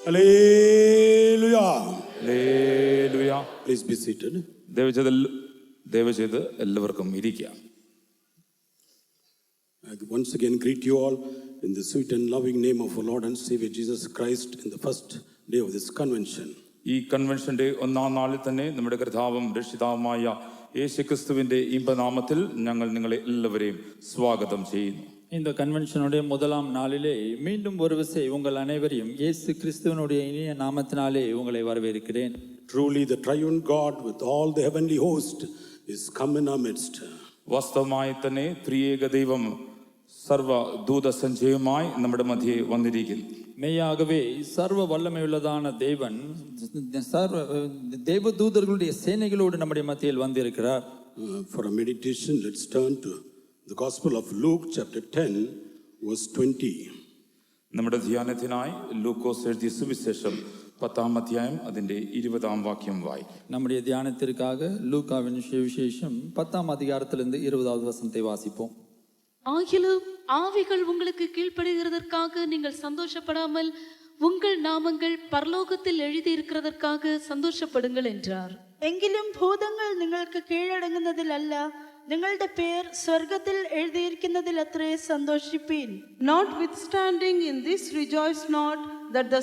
Hallelujah. Hallelujah. Please be seated. ദയവുചെയ്ത് എല്ലാവർക്കും ഇരിക്കാം. I once again greet you all in the sweet and loving name of our Lord and Savior Jesus Christ in the first day of this convention. ഈ കൺവെൻഷന്റെ ഒന്നാം നാളിൽ തന്നെ നമ്മുടെ കർത്താവും രക്ഷിതാവുമായ യേശുക്രിസ്തുവിന്റെ ഇമ്പനാമത്തിൽ ഞങ്ങൾ നിങ്ങളെ എല്ലാവരെയും സ്വാഗതം ചെയ്യുന്നു. இந்த கன்வென்ஷனுடைய முதலாம் நாளிலே மீண்டும் ஒரு விசை உங்கள் அனைவரையும் இயேசு கிறிஸ்துவனுடைய இனிய நாமத்தினாலே உங்களை வரவேற்கிறேன். Truly the triune God with all the heavenly host is come in our midst. വാസ്തവമായി തന്നെ ത്രിയേക ദൈവം സർവ ദൂതസഞ്ചയമായി നമ്മുടെ മധ്യേ വന്നിരിക്കുന്നു. மெய்யாகவே சர்வ வல்லமையுள்ளதான தேவன் சர்வ தேவதூதர்களுடைய சேனைகளோடு நம்முடைய மத்தியில் வந்திருக்கிறார். For a meditation, let's turn to the Gospel of Luke chapter 10 verse 20. നമ്മുടെ ധ്യാനത്തിനായി ലൂക്കോസ് എഴുതിയ സുവിശേഷം 10-ാം അധ്യായം അതിന്റെ 20-ാം വാക്യം വായിക്കും. நம்முடைய தியானத்திற்காக லூக்காவின் சுவிசேஷம் 10-ாம் அதிகாரத்திலிருந்து 20வது வசனத்தை வாசிப்போம். ஆகிலும் ஆவிகள் உங்களுக்கு கீழ்ப்படுகிறதற்காக நீங்கள் சந்தோஷப்படாமல் உங்கள் நாமங்கள் பரலோகத்தில் எழுதியிருக்கிறதற்காக சந்தோஷப்படுங்கள் என்றார். എങ്കിലും ഭൂതങ്ങൾ നിങ്ങൾക്ക് കീഴടങ്ങുന്നതിലല്ല, നിങ്ങളുടെ പേർ സ്വർഗത്തിൽ എഴുതിയിരിക്കുന്നതിൽ അത്രേ സന്തോഷിപ്പീൻ. Notwithstanding in this rejoice not that the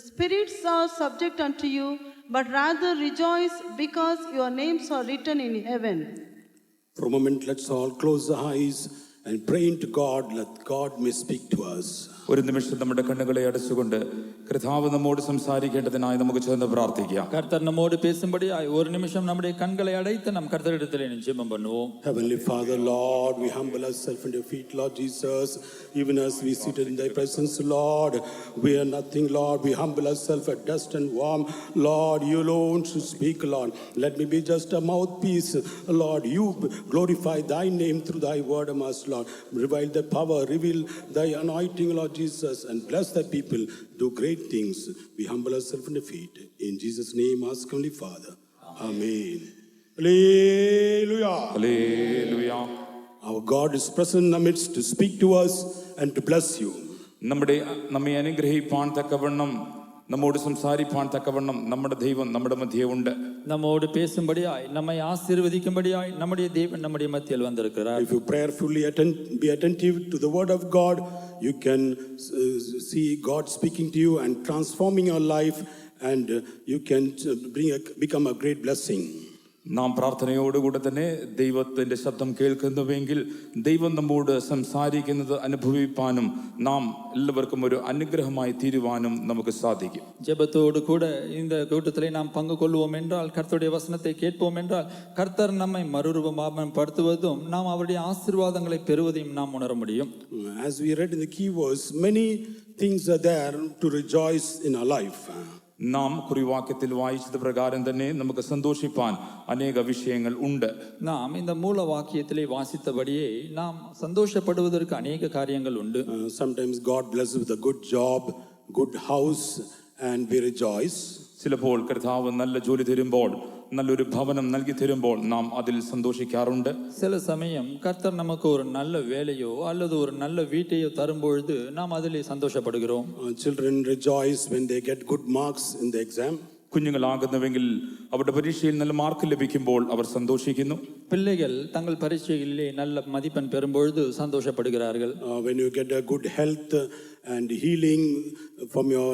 spirits are subject unto you, but rather rejoice because your names are written in heaven. For a moment, let's all close our eyes and pray into God, let God may speak to us. ഒരു നിമിഷം നമ്മുടെ കണ്ണുകളെ അടച്ചുകൊണ്ട് കർത്താവ് നമ്മോട് സംസാരിക്കേണ്ടതിനായി നമുക്ക് ചേർന്ന് പ്രാർത്ഥിക്കാം. கர்த்தர் நம்மோடு பேசும்படியாய் ஒரு நிமிஷம் நம்முடைய கண்களை அடைத்து நம் கர்த்தரிடத்திலே ஜெபம் பண்ணுவோம். Heavenly Father, Lord, we humble ourselves at your feet, Lord Jesus. Even as we sit in thy presence, Lord, we are nothing, Lord. We humble ourselves at dust and warm. Lord, you alone should speak, Lord. Let me be just a mouthpiece, Lord. You glorify thy name through thy word of us, Lord. Reveal the power, reveal thy anointing, Lord Jesus, and bless the people. Do great things. We humble ourselves in the feet. In Jesus' name, ask only Father. Amen. Hallelujah. Hallelujah. Our God is present in our midst to speak to us and to bless you. നമ്മെ അനുഗ്രഹിപ്പാൻ തക്കവണ്ണം നമ്മോട് സംസാരിപ്പാൻ തക്കവണ്ണം നമ്മുടെ ദൈവം നമ്മുടെ മധ്യേ ഉണ്ട്. நம்மோடு பேசும்படியாய் நம்மை ஆசீர்வதிக்கும்படியாய் நம்முடைய தேவன் நம்முடைய மத்தியில் வந்திருக்கிறார். If you prayerfully be attentive to the word of God, you can see God speaking to you and transforming your life, and you can become a great blessing. നാം പ്രാർത്ഥനയോടുകൂടെ തന്നെ ദൈവത്തിന്റെ ശബ്ദം കേൾക്കുന്നുവെങ്കിൽ ദൈവം നമ്മോട് സംസാരിക്കുന്നത് അനുഭവിപ്പാനും നാം എല്ലാവർക്കും ഒരു അനുഗ്രഹമായി തീരുവാനും നമുക്ക് സാധിക്കും. ஜெபத்தோடு கூட இந்த கூட்டத்திலே நாம் பங்கு கொள்வோம் என்றால், கர்த்தருடைய வசனத்தை கேட்போம் என்றால், கர்த்தர் நம்மை மறுரூபமாப்படுத்துவதும் நாம் அவருடைய ஆசீர்வாதங்களை பெறுவதையும் நாம் உணர முடியும். As we read in the key verse, many things are there to rejoice in our life. നാം കുറിവാക്യത്തിൽ വായിച്ചത് പ്രകാരം തന്നെ നമുക്ക് സന്തോഷിപ്പാൻ അനേക വിഷയങ്ങൾ ഉണ്ട്. நாம் இந்த மூல வாக்கியத்திலே வாசித்தபடியே நாம் சந்தோஷப்படுவதற்கு அநேக காரியங்கள் உண்டு. Sometimes God blesses with a good job, good house, and we rejoice. ചിലപ്പോൾ കർത്താവ് നല്ല ജോലി തരുമ്പോൾ, നല്ലൊരു ഭവനം നൽകി തരുമ്പോൾ നാം അതിൽ സന്തോഷിക്കാറുണ്ട്. சில சமயம் கர்த்தர் நமக்கு ஒரு நல்ல வேலையோ அல்லது ஒரு நல்ல வீட்டையோ தரும்பொழுது நாம் அதிலே சந்தோஷப்படுகிறோம். Children rejoice when they get good marks in the exam. കുഞ്ഞുങ്ങളാകുന്നുവെങ്കിൽ അവരുടെ പരീക്ഷയിൽ നല്ല മാർക്ക് ലഭിക്കുമ്പോൾ അവർ സന്തോഷിക്കുന്നു. பிள்ளைகள் தங்கள் பரீட்சைகளிலே நல்ல மதிப்பெண் பெறும்பொழுது சந்தோஷப்படுகிறார்கள். When you get a good health and healing from your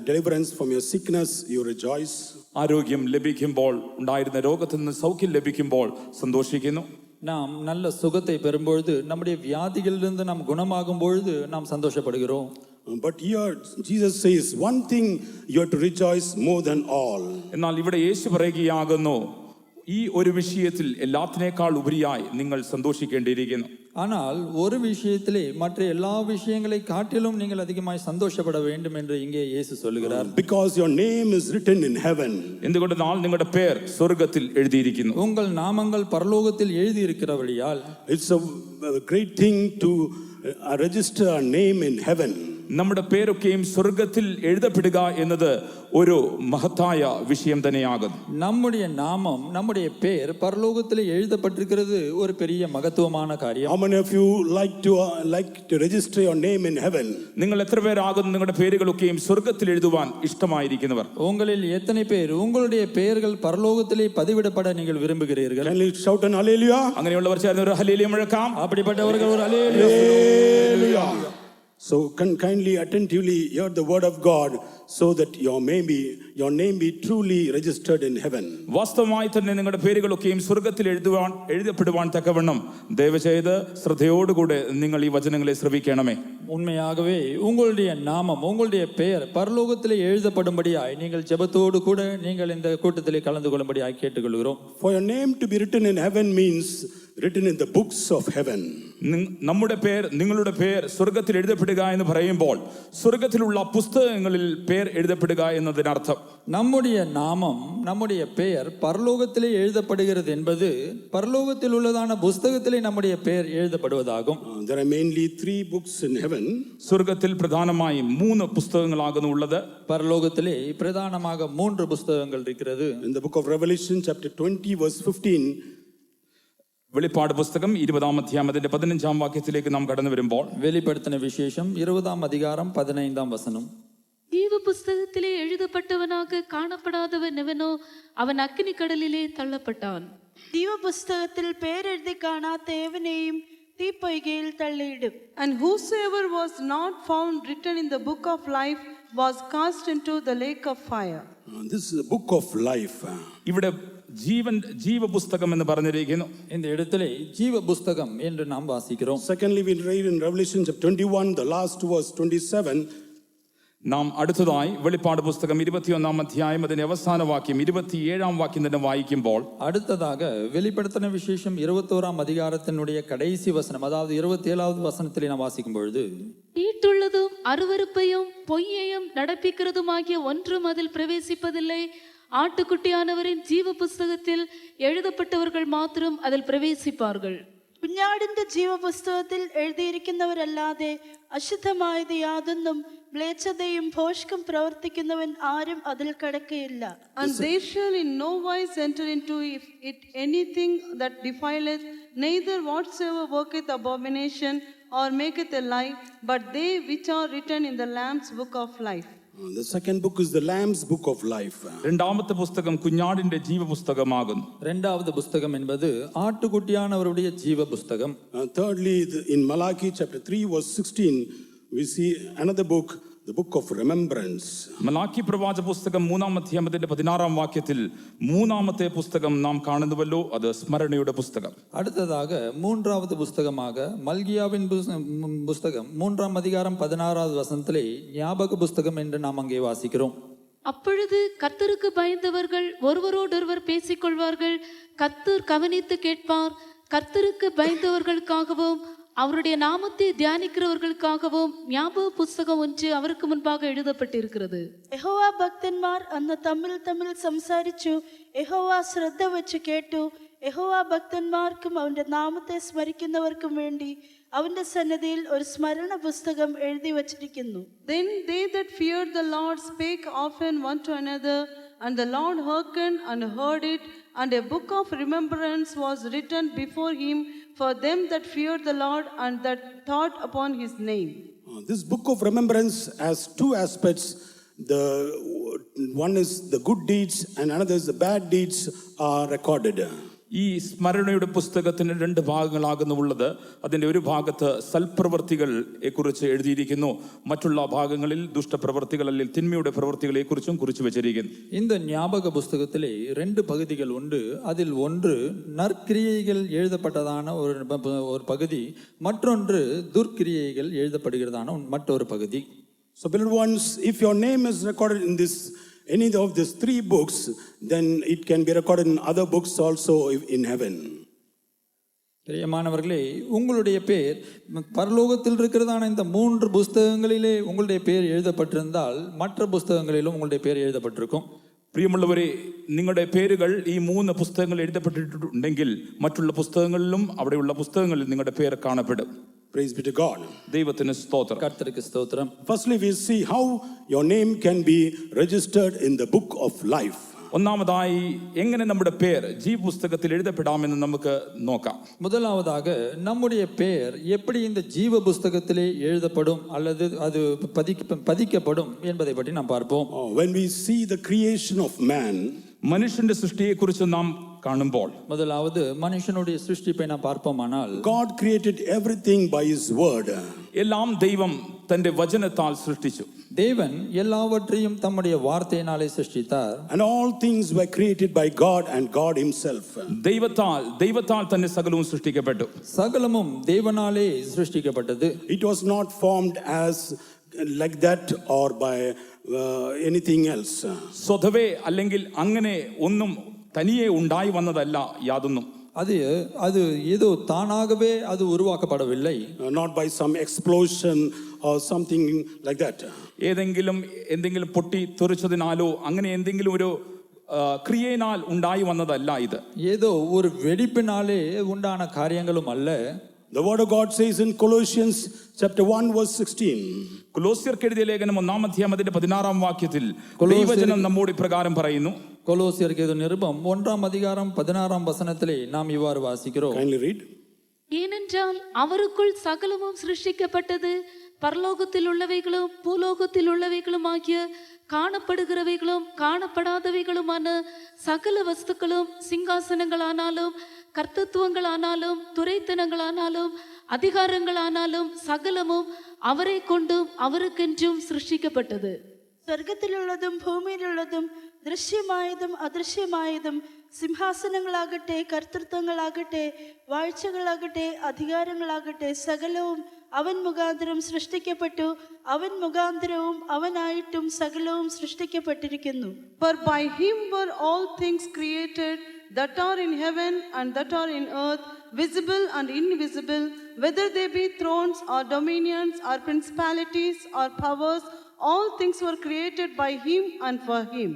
deliverance from your sickness, you rejoice. ആരോഗ്യം ലഭിക്കുമ്പോൾ, ഉണ്ടായിരുന്ന രോഗത്തിൽ നിന്ന് സൗഖ്യം ലഭിക്കുമ്പോൾ സന്തോഷിക്കുന്നു. நாம் நல்ல சுகத்தை பெறும்பொழுது, நம்முடைய வியாதிகளிலிருந்து நாம் குணமாகும் பொழுது நாம் சந்தோஷப்படுகிறோம். But here Jesus says one thing you have to rejoice more than all. എന്നാൽ ഇവിടെ യേശു പറയുകയാകുന്നു, ഈ ഒരു വിഷയത്തിൽ എല്ലാത്തിനേക്കാൾ ഉപരിയായി നിങ്ങൾ സന്തോഷിക്കേണ്ടിയിരിക്കുന്നു. ஆனால் ஒரு விஷயத்திலே மற்ற எல்லா விஷயங்களை காட்டிலும் நீங்கள் அதிகமாய் சந்தோஷப்பட வேண்டும் என்று இங்கே இயேசு சொல்லுகிறார். Because your name is written in heaven. എന്തുകൊണ്ടെന്നാൽ നിങ്ങളുടെ പേർ സ്വർഗ്ഗത്തിൽ എഴുതിയിരിക്കുന്നു. உங்கள் நாமங்கள் பரலோகத்தில் எழுதி இருக்கிறபடியால் It's a great thing to register a name in heaven. നമ്മുടെ പേരൊക്കെയും സ്വർഗത്തിൽ എഴുതപ്പെടുക എന്നത് ഒരു മഹത്തായ വിഷയം തന്നെയാകുന്നു. நம்முடைய நாமம் நம்முடைய பேர் பரலோகத்திலே எழுதப்பட்டிருக்கிறது ஒரு பெரிய மகத்துவமான காரியம். How many of you like to register your name in heaven? നിങ്ങൾ എത്ര പേരാകുന്നു നിങ്ങളുടെ പേരുകളൊക്കെയും സ്വർഗത്തിൽ എഴുതുവാൻ ഇഷ്ടമായിരിക്കുന്നവർ? உங்களில் எத்தனை பேர் உங்களுடைய பெயர்கள் பரலோகத்திலே பதிவிடப்பட நீங்கள் விரும்புகிறீர்கள்? Can you shout an hallelujah? അങ്ങനെയുള്ളവർ ചേർന്ന് ഒരു ഹല്ലേലൂയ മുഴക്കാം. அப்படிப்பட்டவர்கள் ஒரு அல்லேலூயா. Hallelujah. So kindly attentively hear the word of God so that your name be truly registered in heaven. വാസ്തവമായി തന്നെ നിങ്ങളുടെ പേരുകളൊക്കെയും സ്വർഗത്തിൽ എഴുതപ്പെടുവാൻ തക്കവണ്ണം ദയവ് ചെയ്ത് ശ്രദ്ധയോടുകൂടെ നിങ്ങൾ ഈ വചനങ്ങളെ ശ്രവിക്കണമേ. உண்மையாகவே உங்களுடைய நாமம் உங்களுடைய பெயர் பரலோகத்திலே எழுதப்படும்படியாய் நீங்கள் ஜெபத்தோடு கூட நீங்கள் இந்த கூட்டத்திலே கலந்து கொள்ளும்படியாய் கேட்டுக்கொள்கிறோம். For your name to be written in heaven means written in the books of heaven. നമ്മുടെ പേർ നിങ്ങളുടെ പേർ സ്വർഗത്തിൽ എഴുതപ്പെടുക എന്ന് പറയുമ്പോൾ സ്വർഗത്തിലുള്ള പുസ്തകങ്ങളിൽ പേർ എഴുതപ്പെടുക എന്നതിനർത്ഥം நம்முடைய நாமம் நம்முடைய பெயர் பரலோகத்திலே எழுதப்படுகிறது என்பது பரலோகத்தில் உள்ளதான புஸ்தகத்திலே நம்முடைய பெயர் எழுதப்படுவதாகும். There are mainly 3 books in heaven. സ്വർഗത്തിൽ പ്രധാനമായി 3 പുസ്തകങ്ങളാകുന്നു ഉള്ളത്. பரலோகத்திலே பிரதானமாக 3 புஸ்தகங்கள் இருக்கிறது. In the book of Revelation chapter 20 verse 15, വെളിപ്പാട് പുസ്തകം 20-ാം അധ്യായം അതിന്റെ 15-ാം വാക്യത്തിലേക്ക് നാം കടന്നു വരുമ്പോൾ வெளிப்படுத்தின விசேஷம் 20-ஆம் அதிகாரம் 15-ஆம் வசனம். ஜீவ புஸ்தகத்திலே எழுதப்பட்டவனாக காணப்படாதவன் எவனோ அவன் அக்கினி கடலிலே தள்ளப்பட்டான். ദൈവപുസ്തകത്തിൽ പേരെഴുതി കാണാത്ത ഏവനെയും തീപ്പൊയ്കയിൽ തള്ളിയിടും. And whosoever was not found written in the book of life was cast into the lake of fire. this is the book of life. ഇവിടെ ജീവപുസ്തകം എന്ന് പറഞ്ഞിരിക്കുന്നു. இந்த இடத்திலே ஜீவ புஸ்தகம் என்று நாம் வாசிக்கிறோம். Secondly, we read in Revelation chapter 21, the last verse 27. നാം അടുത്തതായി വെളിപ്പാട് പുസ്തകം 21-ാം അധ്യായം അതിന്റെ അവസാന വാക്യം 27-ാം വാക്യം തന്നെ വായിക്കുമ്പോൾ அடுத்ததாக வெளிப்படுத்தின விசேஷம் 21-ஆம் அதிகாரத்தினுடைய கடைசி வசனம் அதாவது 27வது வசனத்திலே நாம் வாசிக்கும் பொழுது தீட்டுள்ளதும் அருவருப்பையும் பொய்யையும் நடப்பிக்கிறதுமாகிய ஒன்றும் அதில் பிரவேசிப்பதில்லை. ஆட்டுக்குட்டியானவரின் ஜீவ புஸ்தகத்தில் எழுதப்பட்டவர்கள் மாத்திரம் அதில் பிரவேசிப்பார்கள். കുഞ്ഞാടിന്റെ ജീവപുസ്തകത്തിൽ എഴുതിയിരിക്കുന്നവരല്ലാതെ അശുദ്ധമായത് യാതൊന്നും മ്ലേച്ഛതയും ഭോഷ്കും പ്രവർത്തിക്കുന്നവൻ ആരും അതിൽ കടക്കുകയില്ല. And they shall in no wise enter into it anything that defileth, neither whatsoever worketh abomination or maketh a lie, but they which are written in the Lamb's book of life. The second book is the Lamb's book of life. രണ്ടാമത്തെ പുസ്തകം കുഞ്ഞാടിന്റെ ജീവപുസ്തകമാകുന്നു. இரண்டாவது புஸ்தகம் என்பது ஆட்டுக்குட்டியானவருடைய ஜீவ புஸ்தகம். Thirdly, in Malachi chapter 3 verse 16, we see another book, the book of remembrance. Malachi പ്രവാചക പുസ്തകം 3-ാം അധ്യായത്തിന്റെ 16-ാം വാക്യത്തിൽ മൂന്നാമത്തെ പുസ്തകം നാം കാണുന്നുവല്ലോ, അത് സ്മരണയുടെ പുസ്തകം. அடுத்ததாக 3வது புஸ்தகமாக மல்கியாவின் புஸ்தகம் 3ஆம் அதிகாரம் 16வது வசனத்திலே ஞாபக புஸ்தகம் என்று நாம் அங்கே வாசிக்கிறோம். அப்பொழுது கர்த்தருக்கு பயந்தவர்கள் ஒருவரோடொருவர் பேசிக்கொள்வார்கள். கர்த்தர் கவனித்து கேட்பார். கர்த்தருக்கு பயந்தவர்களுக்காகவும் அவருடைய நாமத்தை தியானிக்கிறவர்களுக்காகவும் ஞாபக புஸ்தகம் ஒன்று அவருக்கு முன்பாக எழுதப்பட்டிருக்கிறது. യഹോവ ഭക്തന്മാർ അന്ന് തമ്മിൽ സംസാരിച്ചു. യഹോവ ശ്രദ്ധ വെച്ച് കേട്ടു. യഹോവ ഭക്തന്മാർക്കും അവന്റെ നാമത്തെ സ്മരിക്കുന്നവർക്കും വേണ്ടി അവന്റെ സന്നിധിയിൽ ഒരു സ്മരണ പുസ്തകം എഴുതി വച്ചിരിക്കുന്നു. Then they that feared the Lord spake often one to another, and the Lord hearkened and heard it, and a book of remembrance was written before him for them that feared the Lord and that thought upon his name. This book of remembrance has 2 aspects. The one is the good deeds and another is the bad deeds are recorded. ഈ സ്മരണയുടെ പുസ്തകത്തിന് 2 ഭാഗങ്ങളാകുന്നു ഉള്ളത്. അതിന്റെ ഒരു ഭാഗത്ത് സൽപ്രവർത്തികളെ കുറിച്ച് എഴുതിയിരിക്കുന്നു, മറ്റുള്ള ഭാഗങ്ങളിൽ ദുഷ്ടപ്രവർത്തികൾ അല്ലെങ്കിൽ തിന്മയുടെ പ്രവർത്തികളെ കുറിച്ചും കുറിച്ച് വെച്ചിരിക്കുന്നു. இந்த ஞாபக புஸ்தகத்திலே 2 பகுதிகள் உண்டு. அதில் ஒன்று நற்கிரியைகள் எழுதப்பட்டதான ஒரு பகுதி, மற்றொன்று துர்க்கிரியைகள் எழுதப்படுகிறதான மற்றொரு பகுதி. So beloved ones, if your name is recorded in any of these 3 books, then it can be recorded in other books also in heaven. பிரியமானவர்களே, உங்களுடைய பேர் பரலோகத்தில் இருக்கிறதான இந்த 3 புஸ்தகங்களிலே உங்களுடைய பேர் எழுதப்பட்டிருந்தால் மற்ற புஸ்தகங்களிலும் உங்களுடைய பேர் எழுதப்பட்டிருக்கும். പ്രിയമുള്ളവരെ, നിങ്ങളുടെ പേരുകൾ ഈ 3 പുസ്തകങ്ങൾ എഴുതപ്പെട്ടിട്ടുണ്ടെങ്കിൽ മറ്റുള്ള പുസ്തകങ്ങളിലും അവിടെയുള്ള പുസ്തകങ്ങളിൽ നിങ്ങളുടെ പേര് കാണപ്പെടും. Praise be to God. ദൈവത്തിന് സ്തോത്രം. கர்த்தருக்கு ஸ்தோத்திரம். Firstly, we see how your name can be registered in the book of life. ഒന്നാമതായി എങ്ങനെ നമ്മുടെ പേർ ജീവപുസ്തകത്തിൽ എഴുതപ്പെടാമെന്ന് നമുക്ക് നോക്കാം. முதலாவதாக நம்முடைய பெயர் எப்படி இந்த ஜீவ புஸ்தகத்திலே எழுதப்படும் அல்லது அது பதிக்கப்படும் என்பதை பற்றி நாம் பார்ப்போம். When we see the creation of man, മനുഷ്യന്റെ സൃഷ്ടിയെക്കുറിച്ച് നാം കാണുമ്പോൾ முதலாவது மனுஷனுடைய சிருஷ்டிப்பை நாம் பார்ப்போமானால் God created everything by his word. എല്ലാം ദൈവം തന്റെ വചനത്താൽ സൃഷ്ടിച്ചു. தேவன் எல்லாவற்றையும் தம்முடைய வார்த்தையினாலே சிருஷ்டித்தார். And all things were created by God and God himself. ദൈവത്താൽ തന്നെ സകലവും സൃഷ്ടിക്കപ്പെട്ടു. சகலமும் தேவனாலே சிருஷ்டிக்கப்பட்டது. It was not formed as like that or by anything else. സ്വതവേ അല്ലെങ്കിൽ അങ്ങനെ ഒന്നും തനിയെ ഉണ്ടായി വന്നതല്ല യാതൊന്നും. அது ஏதோ தானாகவே அது உருவாக்கப்படவில்லை. Not by some explosion or something like that. എന്തെങ്കിലും പൊട്ടി തെറിച്ചതിനാലോ അങ്ങനെ എന്തെങ്കിലും ഒരു ക്രിയയിനാൽ ഉണ്ടായി വന്നതല്ല ഇത്. ஏதோ ஒரு வெடிப்பினாலே உண்டான காரியங்களும் அல்ல. The word of God says in Colossians chapter 1 verse 16. കൊലോസ്യർക്ക് എഴുതിയ ലേഖനം 1-ാം അധ്യായം 16-ാം വാക്യത്തിൽ ദൈവവചനം നമ്മോട് ഇപ്രകാരം പറയുന്നു. கொலோசியருக்கு எழுதிய நிருபம் 1-ஆம் அதிகாரம் 16-ஆம் வசனத்திலே நாம் இவ்வாறு வாசிக்கிறோம். Kindly read. ஏனென்றால் அவருக்குள் சகலமும் சிருஷ்டிக்கப்பட்டது, பரலோகத்தில் உள்ளவைகளும் பூலோகத்தில் உள்ளவைகளும் ஆகிய காணப்படுகிறவைகளும் காணப்படாதவைகளுமான சகல வஸ்துக்களும், சிங்காசனங்களானாலும் கர்த்தத்துவங்களானாலும் துரைத்தனங்களானாலும் அதிகாரங்களானாலும் சகலமும் அவரை கொண்டும் அவருக்கென்றும் சிருஷ்டிக்கப்பட்டது. സ്വർഗത്തിലുള്ളതും ഭൂമിയിലുള്ളതും ദൃശ്യമായതും അദൃശ്യമായതും സിംഹാസനങ്ങളാകട്ടെ കർത്തൃത്വങ്ങളാകട്ടെ വാഴ്ചകളാകട്ടെ അധികാരങ്ങളാകട്ടെ സകലവും അവൻ മുഖാന്തരം സൃഷ്ടിക്കപ്പെട്ടു, അവൻ മുഖാന്തരവും അവനായിട്ടും സകലവും സൃഷ്ടിക്കപ്പെട്ടിരിക്കുന്നു. For by him were all things created, that are in heaven and that are in earth, visible and invisible, whether they be thrones or dominions or principalities or powers, all things were created by him and for him.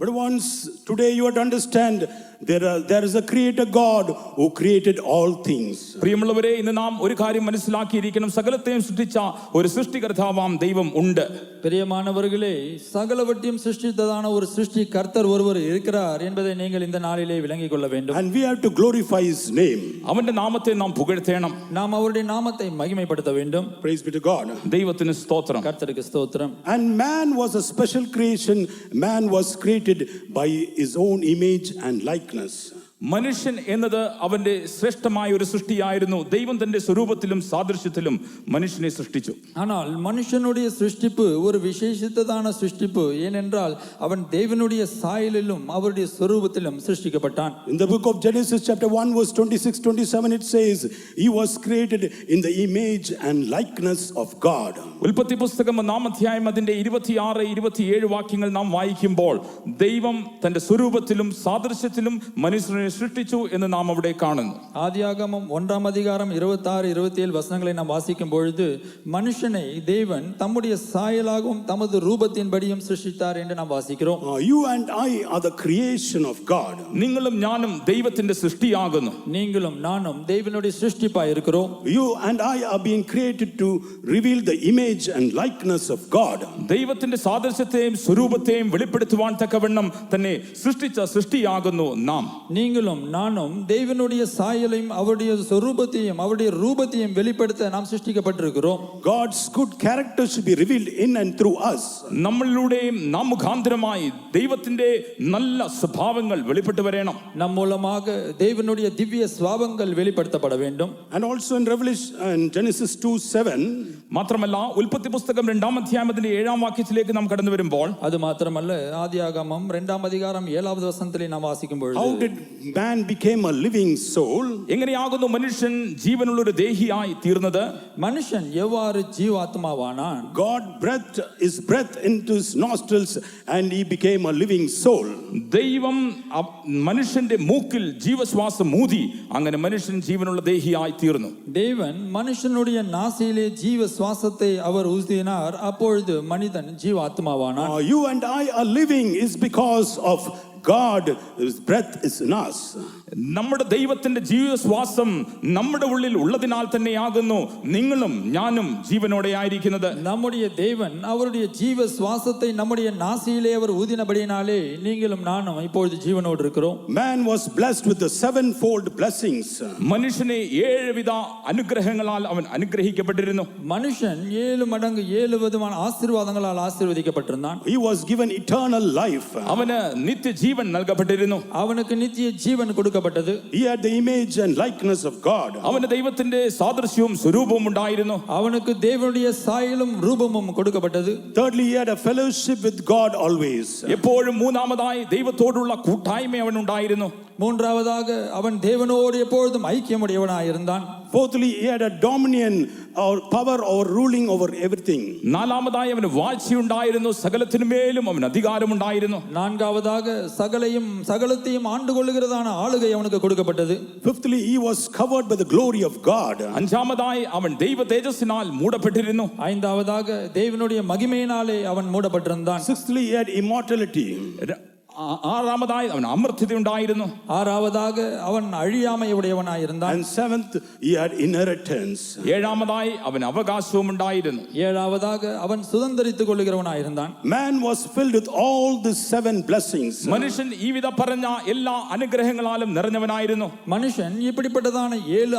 But once today you have to understand there is a creator God who created all things. പ്രിയമുള്ളവരെ, ഇന്ന് നാം ഒരു കാര്യം മനസ്സിലാക്കിയിരിക്കണം. സകലത്തെയും സൃഷ്ടിച്ച ഒരു സൃഷ്ടികർത്താവാം ദൈവം ഉണ്ട്. பிரியமானவர்களே, சகலவற்றையும் சிருஷ்டித்ததான ஒரு சிருஷ்டி கர்த்தர் ஒருவர் இருக்கிறார் என்பதை நீங்கள் இந்த நாளிலே விளங்கிக் கொள்ள வேண்டும். And we have to glorify his name. അവന്റെ നാമത്തെ നാം പുകഴ്ത്തേണം. நாம் அவருடைய நாமத்தை மகிமைப்படுத்த வேண்டும். Praise be to God. ദൈവത്തിന് സ്തോത്രം. கர்த்தருக்கு ஸ்தோத்திரம். And man was a special creation. Man was created by his own image and likeness. മനുഷ്യൻ എന്നത് അവന്റെ ശ്രേഷ്ഠമായ ഒരു സൃഷ്ടിയായിരുന്നു. ദൈവം തന്റെ സ്വരൂപത്തിലും സാദൃശ്യത്തിലും മനുഷ്യനെ സൃഷ്ടിച്ചു. ஆனால் மனுஷனுடைய சிருஷ்டிப்பு ஒரு விசேஷித்ததான சிருஷ்டிப்பு. ஏனென்றால் அவன் தேவனுடைய சாயலிலும் அவருடைய சொரூபத்திலும் சிருஷ்டிக்கப்பட்டான். In the book of Genesis chapter 1 verse 26-27 it says he was created in the image and likeness of God. ഉൽപ്പത്തി പുസ്തകം 1-ാം അധ്യായം അതിന്റെ 26-27 വാക്യങ്ങൾ നാം വായിക്കുമ്പോൾ ദൈവം തന്റെ സ്വരൂപത്തിലും സാദൃശ്യത്തിലും മനുഷ്യനെ സൃഷ്ടിച്ചു എന്ന് നാം അവിടെ കാണുന്നു. ஆதியாகமம் 1-ஆம் அதிகாரம் 26-27 வசனங்களை நாம் வாசிக்கும் பொழுது மனுஷனை தேவன் தம்முடைய சாயலாகவும் தமது ரூபத்தின்படியும் சிருஷ்டித்தார் என்று நாம் வாசிக்கிறோம். You and I are the creation of God. നിങ്ങളും ഞാനും ദൈവത്തിന്റെ സൃഷ്ടിയാകുന്നു. நீங்களும் நானும் தேவனுடைய சிருஷ்டிப்பாய் இருக்கிறோம். You and I are being created to reveal the image and likeness of God. ദൈവത്തിന്റെ സാദൃശ്യത്തെയും സ്വരൂപത്തെയും വെളിപ്പെടുത്തുവാൻ തക്കവണ്ണം തന്നെ സൃഷ്ടിച്ച സൃഷ്ടിയാകുന്നു നാം. நீங்களும் நானும் தேவனுடைய சாயலையும் அவருடைய சொரூபத்தையும் அவருடைய ரூபத்தையும் வெளிப்படுத்த நாம் சிருஷ்டிக்கப்பட்டிருக்கிறோம். God's good character should be revealed in and through us. നമ്മളിലൂടെയും നാം മുഖാന്തരമായി ദൈവത്തിന്റെ നല്ല സ്വഭാവങ്ങൾ വെളിപ്പെട്ടു വരണം. நம் மூலமாக தேவனுடைய திவ்ய சுபாவங்கள் வெளிப்படுத்தப்பட வேண்டும். And also in Revelation and Genesis 2:7 മാത്രമല്ല ഉൽപ്പത്തി പുസ്തകം 2-ാം അധ്യായം അതിന്റെ 7-ാം വാക്യത്തിലേക്ക് നാം കടന്നു വരുമ്പോൾ அது மாத்திரமல்ல ஆதியாகமம் 2-ஆம் அதிகாரம் 7வது வசனத்திலே நாம் வாசிக்கும் பொழுது how did man became a living soul? എങ്ങനെയാകുന്നു മനുഷ്യൻ ജീവനുള്ള ഒരു ദേഹിയായി തീർന്നത്? மனுஷன் எவ்வாறு ஜீவாத்மாவானான்? God breathed his breath into his nostrils and he became a living soul. ദൈവം മനുഷ്യന്റെ മൂക്കിൽ ജീവശ്വാസം ഊതി അങ്ങനെ മനുഷ്യൻ ജീവനുള്ള ദേഹിയായി തീർന്നു. தேவன் மனுஷனுடைய நாசியிலே ஜீவ சுவாசத்தை அவர் ஊதினார். அப்பொழுது மனிதன் ஜீவாத்மாவானான். You and I are living is because of God, his breath is in us. നമ്മുടെ ദൈവത്തിന്റെ ജീവശ്വാസം നമ്മുടെ ഉള്ളിൽ ഉള്ളതിനാൽ തന്നെയാകുന്നു നിങ്ങളും ഞാനും ജീവനോടെ ആയിരിക്കുന്നത്. நம்முடைய தேவன் அவருடைய ஜீவ சுவாசத்தை நம்முடைய நாசியிலே அவர் ஊதினபடியினாலே நீங்களும் நானும் இப்பொழுது ஜீவனோடு இருக்கிறோம். Man was blessed with the sevenfold blessings. മനുഷ്യനെ 7 വിധ അനുഗ്രഹങ്ങളാൽ അവൻ അനുഗ്രഹിക്കപ്പെട്ടിരുന്നു. மனுஷன் 7 மடங்கு 7 விதமான ஆசீர்வாதங்களால் ஆசீர்வதிக்கப்பட்டிருந்தான். He was given eternal life. അവന് നിത്യജീവൻ നൽകപ്പെട്ടിരുന്നു. அவனுக்கு நித்திய ஜீவன் கொடுக்கப்பட்டது. He had the image and likeness of God. അവന് ദൈവത്തിന്റെ സാദൃശ്യവും സ്വരൂപവും ഉണ്ടായിരുന്നു. அவனுக்கு தேவனுடைய சாயலும் ரூபமும் கொடுக்கப்பட்டது. Thirdly, he had a fellowship with God always. എപ്പോഴും മൂന്നാമതായി ദൈവത്തോടുള്ള കൂട്ടായ്മ അവനുണ്ടായിരുന്നു. மூன்றாவதாக அவன் தேவனோடு எப்பொழுதும் ஐக்கியமுடையவனாயிருந்தான். Fourthly, he had a dominion or power or ruling over everything. നാലാമതായി അവന് വാഴ്ചയുണ്ടായിരുന്നു. സകലത്തിനുമേലും അവന് അധികാരമുണ്ടായിരുന്നു. நான்காவதாக சகலத்தையும் ஆண்டு கொள்ளுகிறதான ஆளுகை அவனுக்கு கொடுக்கப்பட்டது. Fifthly, he was covered by the glory of God. അഞ്ചാമതായി അവൻ ദൈവ തേജസ്സിനാൽ മൂടപ്പെട്ടിരുന്നു. ஐந்தாவதாக தேவனுடைய மகிமையினாலே அவன் மூடப்பட்டிருந்தான். Sixthly, he had immortality. ആറാമതായി അവൻ അമർത്യതയുണ്ടായിരുന്നു. ஆறாவதாக அவன் அழியாமையுடையவனாயிருந்தான். And seventh, he had inheritance. ഏഴാമതായി അവൻ അവകാശവും ഉണ്ടായിരുന്നു. ஏழாவதாக அவன் சுதந்தரித்துக் கொள்ளுகிறவனாயிருந்தான். Man was filled with all the 7 blessings. മനുഷ്യൻ ഈ വിധ പറഞ്ഞ എല്ലാ അനുഗ്രഹങ്ങളാലും നിറഞ്ഞവനായിരുന്നു. மனுஷன் இப்படிப்பட்டதான 7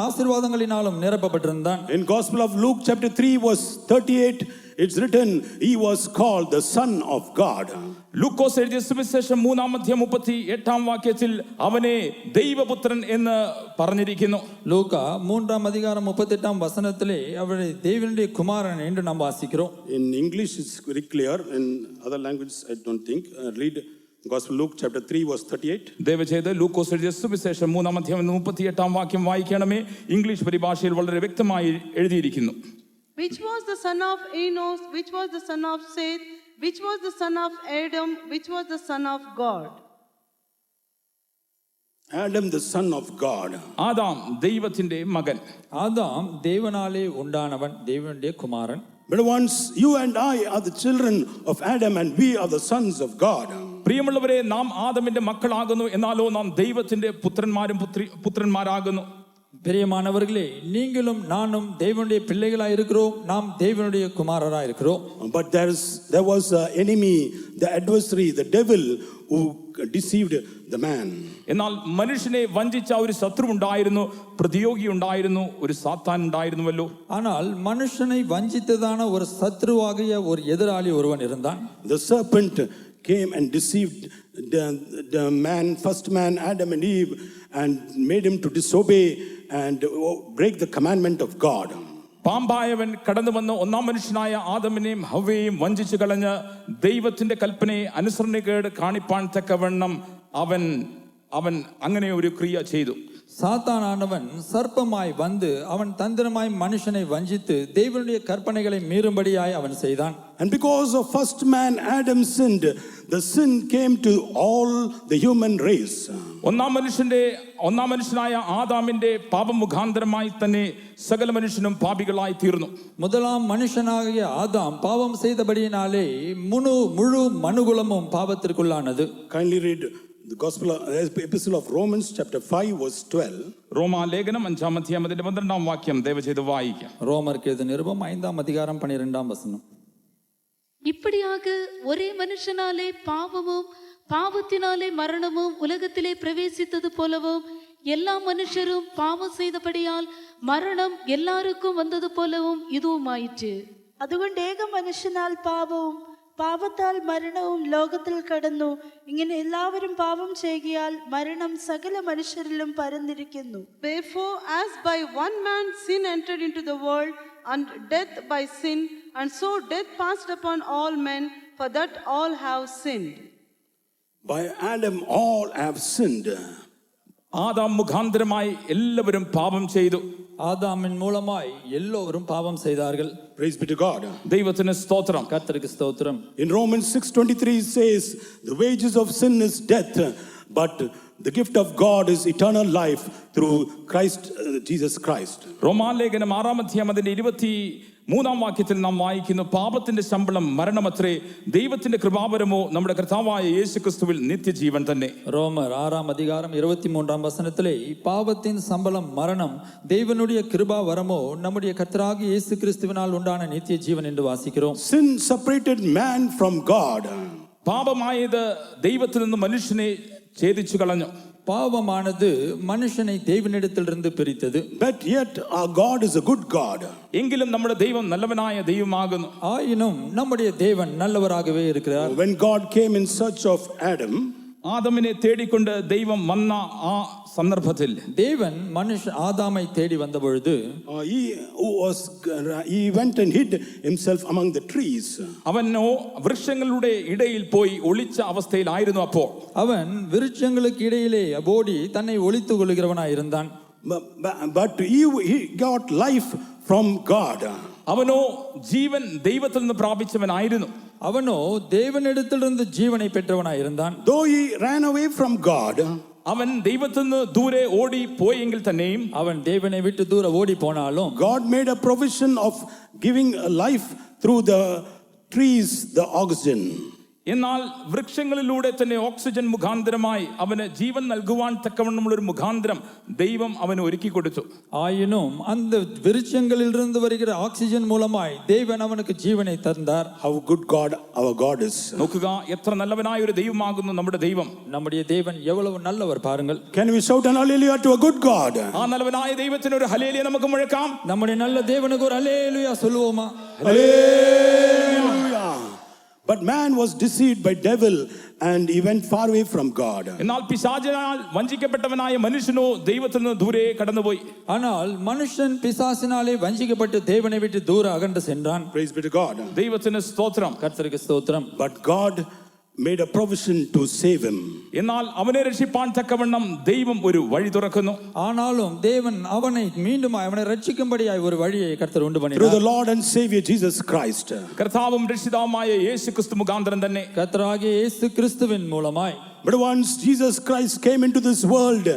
ஆசீர்வாதங்களினாலும் நிரப்பப்பட்டிருந்தான். In Gospel of Luke chapter 3 verse 38, it's written, he was called the Son of God. ലൂക്കോസ് എഴുതിയ സുവിശേഷം 3:38 അവനെ ദൈവപുത്രൻ എന്ന് പറഞ്ഞിരിക്കുന്നു. லூக்கா 3:38 அவரை தேவனுடைய குமாரன் என்று நாம் வாசிக்கிறோம். In English it's very clear. In other languages I don't think. Read Gospel Luke chapter 3 verse 38. ദയവുചെയ്ത് ലൂക്കോസ് എഴുതിയ സുവിശേഷം 3:38 വായിക്കണമേ. ഇംഗ്ലീഷ് പരിഭാഷയിൽ വളരെ വ്യക്തമായി എഴുതിയിരിക്കുന്നു. Which was the son of Enos, which was the son of Seth, which was the son of Adam, which was the son of God. Adam the son of God. Adam ദൈവത്തിന്റെ മകൻ. ஆதாம் தேவனாலே உண்டானவன், தேவனுடைய குமாரன். But once you and I are the children of Adam and we are the sons of God. പ്രിയമുള്ളവരെ, നാം ആദമിന്റെ മക്കളാകുന്നു, എന്നാലോ നാം ദൈവത്തിന്റെ പുത്രന്മാരാകുന്നു. பிரியமானவர்களே, நீங்களும் நானும் தேவனுடைய பிள்ளைகளாய் இருக்கிறோம். நாம் தேவனுடைய குமாரராய் இருக்கிறோம். But there was an enemy, the adversary, the devil who deceived the man. എന്നാൽ മനുഷ്യനെ വഞ്ചിച്ച ഒരു ശത്രു ഉണ്ടായിരുന്നു, പ്രതിയോഗി ഉണ്ടായിരുന്നു, ഒരു സാത്താൻ ഉണ്ടായിരുന്നുവല്ലോ. ஆனால் மனுஷனை வஞ்சித்ததான ஒரு சத்ருவாகிய ஒரு எதிராளி ஒருவன் இருந்தான். The serpent came and deceived the man, first man, Adam and Eve, and made him to disobey and break the commandment of God. പാമ്പായവൻ കടന്നു വന്ന് ഒന്നാം മനുഷ്യനായ ആദമിനെയും ഹവ്വയെയും വഞ്ചിച്ചു കളഞ്ഞ് ദൈവത്തിന്റെ കൽപ്പനയെ അനുസരണക്കേട് കാണിപ്പാൻ തക്കവണ്ണം അവൻ അങ്ങനെ ഒരു ക്രിയ ചെയ്തു. சாத்தானானவன் சர்ப்பமாய் வந்து அவன் தந்திரமாய் மனுஷனை வஞ்சித்து தேவனுடைய கற்பனைகளை மீறும்படியாய் அவன் செய்தான். And because of first man Adam sinned, the sin came to all the human race. ഒന്നാം മനുഷ്യനായ ആദാമിന്റെ പാപം മുഖാന്തരമായി തന്നെ സകല മനുഷ്യനും പാപികളായി തീർന്നു. முதலாம் மனுஷனாகிய ஆதாம் பாவம் செய்தபடியினாலே முழு மனுகுலமும் பாவத்திற்குள்ளானது. Kindly read the epistle of Romans chapter 5 verse 12. റോമാലേഖനം 5:12 ദയവുചെയ്ത് വായിക്കാം. ரோமருக்கு எழுதின நிருபம் 5:12 இப்படியாக ஒரே மனுஷனாலே பாவமும் பாவத்தினாலே மரணமும் உலகத்திலே பிரவேசித்தது போலவும் எல்லா மனுஷரும் பாவம் செய்தபடியால் மரணம் எல்லாருக்கும் வந்தது போலவும் இதுவும் ஆயிற்று. അതുകൊണ്ട് ഏക മനുഷ്യനാൽ പാപവും പാപത്താൽ മരണവും ലോകത്തിൽ കടന്നു. ഇങ്ങനെ എല്ലാവരും പാപം ചെയ്യുകയാൽ മരണം സകല മനുഷ്യരിലും പരന്നിരിക്കുന്നു. Therefore, as by one man sin entered into the world, and death by sin, and so death passed upon all men, for that all have sinned. By Adam all have sinned. Adam മുഖാന്തരമായി എല്ലാവരും പാപം ചെയ്തു. ஆதாமின் மூலமாய் எல்லோரும் பாவம் செய்தார்கள். Praise be to God. ദൈവത്തിന് സ്തോത്രം. கர்த்தருக்கு ஸ்தோத்திரம். In Romans 6:23 it says, the wages of sin is death, but the gift of God is eternal life through Christ, Jesus Christ. റോമാലേഖനം 6-ാം അധ്യായം അതിന്റെ 23-ാം വാക്യത്തിൽ നാം വായിക്കുന്നു, പാപത്തിന്റെ ശമ്പളം മരണമത്രേ, ദൈവത്തിന്റെ കൃപാവരമോ നമ്മുടെ കർത്താവായ യേശുക്രിസ്തുവിൽ നിത്യജീവൻ തന്നെ. ரோமர் 6-ாம் அதிகாரம் 23-ாம் வசனத்திலே பாவத்தின் சம்பளம் மரணம், தேவனுடைய கிருபா வரமோ நம்முடைய கர்த்தராகிய இயேசு கிறிஸ்துவினால் உண்டான நித்திய ஜீவன் என்று வாசிக்கிறோம். Sin separated man from God. പാപമായത് ദൈവത്തിൽ നിന്ന് മനുഷ്യനെ ഛേദിച്ചു കളഞ്ഞു. பாவமானது மனுஷனை தேவனிடத்திலிருந்து பிரித்தது. But yet our God is a good God. എങ്കിലും നമ്മുടെ ദൈവം നല്ലവനായ ദൈവമാകുന്നു. ஆயினும் நம்முடைய தேவன் நல்லவராகவே இருக்கிறார். When God came in search of Adam, ആദമിനെ തേടിക്കൊണ്ട് ദൈവം വന്ന ആ സന്ദർഭത്തിൽ தேவன் ஆதாமை தேடி வந்த பொழுது he went and hid himself among the trees. അവനോ വൃക്ഷങ്ങളുടെ ഇടയിൽ പോയി ഒളിച്ച അവസ്ഥയിലായിരുന്നു. അപ്പോൾ അവൻ വിരുക്ഷങ്ങൾക്ക് ഇടയിലെ ഓടി തന്നെ ഒളിത്തുകൊള്ളുகிறவனாய் இருந்தான். But he got life from God. അവനോ ജീവൻ ദൈവത്തിൽ നിന്ന് പ്രാപിച്ചവനായിരുന്നു. அவனோ தேவனிடத்திலிருந்து ஜீவனை பெற்றவனாய் இருந்தான். Though he ran away from God, അവൻ ദൈവത്തിൽ നിന്ന് ദൂരെ ഓടി പോയെങ്കിൽ തന്നെയും, அவன் தேவனை விட்டு தூர ஓடி போனாலும், God made a provision of giving life through the trees, the oxygen. എന്നാൽ വൃക്ഷങ്ങളിലൂടെ തന്നെ ഓക്സിജൻ മുഖാന്തരമായി അവന് ജീവൻ നൽകുവാൻ തക്കവണ്ണമുള്ള ഒരു മുഖാന്തരം ദൈവം അവന് ഒരുക്കി കൊടുത്തു. ஆயினும் அந்த விருட்சங்களிலிருந்து வருகிற ஆக்சிஜன் மூலமாய் தேவன் அவனுக்கு ஜீவனை தந்தார். How good God our God is. നോക്കുക, എത്ര നല്ലവനായ ഒരു ദൈവമാകുന്നു നമ്മുടെ ദൈവം. நம்முடைய தேவன் எவ்வளவு நல்லவர் பாருங்கள். Can we shout an hallelujah to a good God? ആ നല്ലവനായ ദൈവത്തിന് ഒരു ഹല്ലേലൂയ നമുക്ക് മുഴക്കാം. நம்முடைய நல்ல தேவனுக்கு ஒரு அல்லேலூயா சொல்லுவோமா? Hallelujah. But man was deceived by devil and he went far away from God. എന്നാൽ പിശാചിനാൽ വഞ്ചിക്കപ്പെട്ടവനായ മനുഷ്യനോ ദൈവത്തിൽ നിന്ന് ദൂരെ കടന്നുപോയി. ஆனால் மனுஷன் பிசாசினாலே வஞ்சிக்கப்பட்டு தேவனை விட்டு தூர அகன்று சென்றான். Praise be to God. ദൈവത്തിന് സ്തോത്രം. கர்த்தருக்கு ஸ்தோத்திரம். But God made a provision to save him. എന്നാൽ അവനെ രക്ഷിപ്പാൻ തക്കവണ്ണം ദൈവം ഒരു വഴി തുറക്കുന്നു. ஆனாலும் தேவன் அவனை மீண்டும் அவனை ரட்சிக்கும்படியாய் ஒரு வழியை கர்த்தர் உண்டு Through பண்ணினார். the Lord and Savior Jesus Christ. കർത്താവും രക്ഷിതാവുമായ യേശുക്രിസ്തു മുഖാന്തരം തന്നെ. கர்த்தராகிய இயேசு கிறிஸ்துவின் மூலமாய். But once Jesus Christ came into this world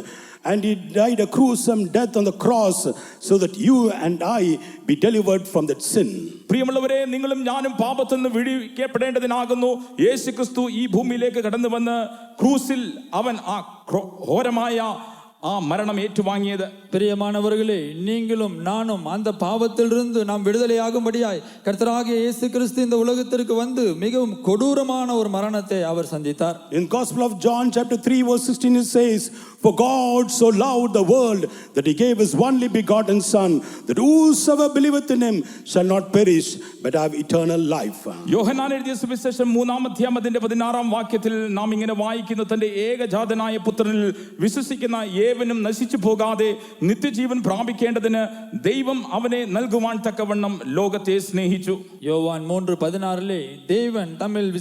and he died a gruesome death on the cross so that you and I be delivered from that sin. പ്രിയമുള്ളവരെ, നിങ്ങളും ഞാനും പാപത്തിൽ നിന്ന് വിടുവിക്കപ്പെടേണ്ടതിനാകുന്നു യേശുക്രിസ്തു ഈ ഭൂമിയിലേക്ക് കടന്നു വന്ന് ക്രൂസിൽ അവൻ ആ ഘോരമായ ആ മരണം ഏറ്റുവാങ്ങിയത്. பிரியமானவர்களே, நீங்களும் நானும் அந்த பாவத்திலிருந்து நாம் விடுதலையாகும்படியாய் கர்த்தராகிய இயேசு கிறிஸ்து இந்த உலகத்திற்கு வந்து மிகவும் கொடூரமான ஒரு மரணத்தை அவர் சந்தித்தார். In Gospel of John chapter 3 verse 16 it says, for God so loved the world that he gave his only begotten son, that whosoever believeth in him shall not perish but have eternal life. യോഹന്നാൻ എഴുതിയ സുവിശേഷം 3-ാം അധ്യായം അതിന്റെ 16-ാം വാക്യത്തിൽ നാം ഇങ്ങനെ വായിക്കുന്നു, തന്റെ ഏകജാതനായ പുത്രനിൽ വിശ്വസിക്കുന്ന ഏവനും നശിച്ചു പോകാതെ നിത്യജീവൻ പ്രാപിക്കേണ്ടതിന് ദൈവം അവനെ നൽകുവാൻ തക്കവണ്ണം ലോകത്തെ സ്നേഹിച്ചു. யோவான் 3:16 தேவன் தம்மில்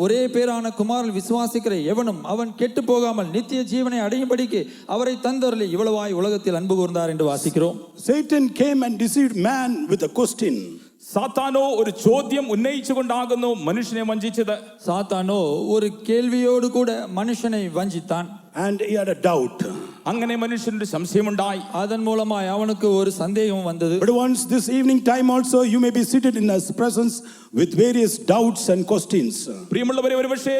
ஒரே பேரான குமாரனில் விசுவாசிக்கிற எவனும் அவன் கெட்டு போகாமல் நித்திய ஜீவனை அடையும்படிக்கு அவரை தந்தருளி இவ்வளவாய் உலகத்தில் அன்பு கூர்ந்தார் என்று வாசிக்கிறோம். Satan came and deceived man with a question. സാത്താനോ ഒരു ചോദ്യം ഉന്നയിച്ചുകൊണ്ടാകുന്നു മനുഷ്യനെ വഞ്ചിച്ചത്. சாத்தானோ ஒரு கேள்வியோடு கூட மனுஷனை வஞ்சித்தான். And he had a doubt. അങ്ങനെ മനുഷ്യന്റെ സംശയമുണ്ടായി. அதன் மூலமாய் அவனுக்கு ஒரு சந்தேகம் வந்தது. But once this evening time also you may be seated in his presence with various doubts and questions. പ്രിയമുള്ളവരെ, ഒരുപക്ഷേ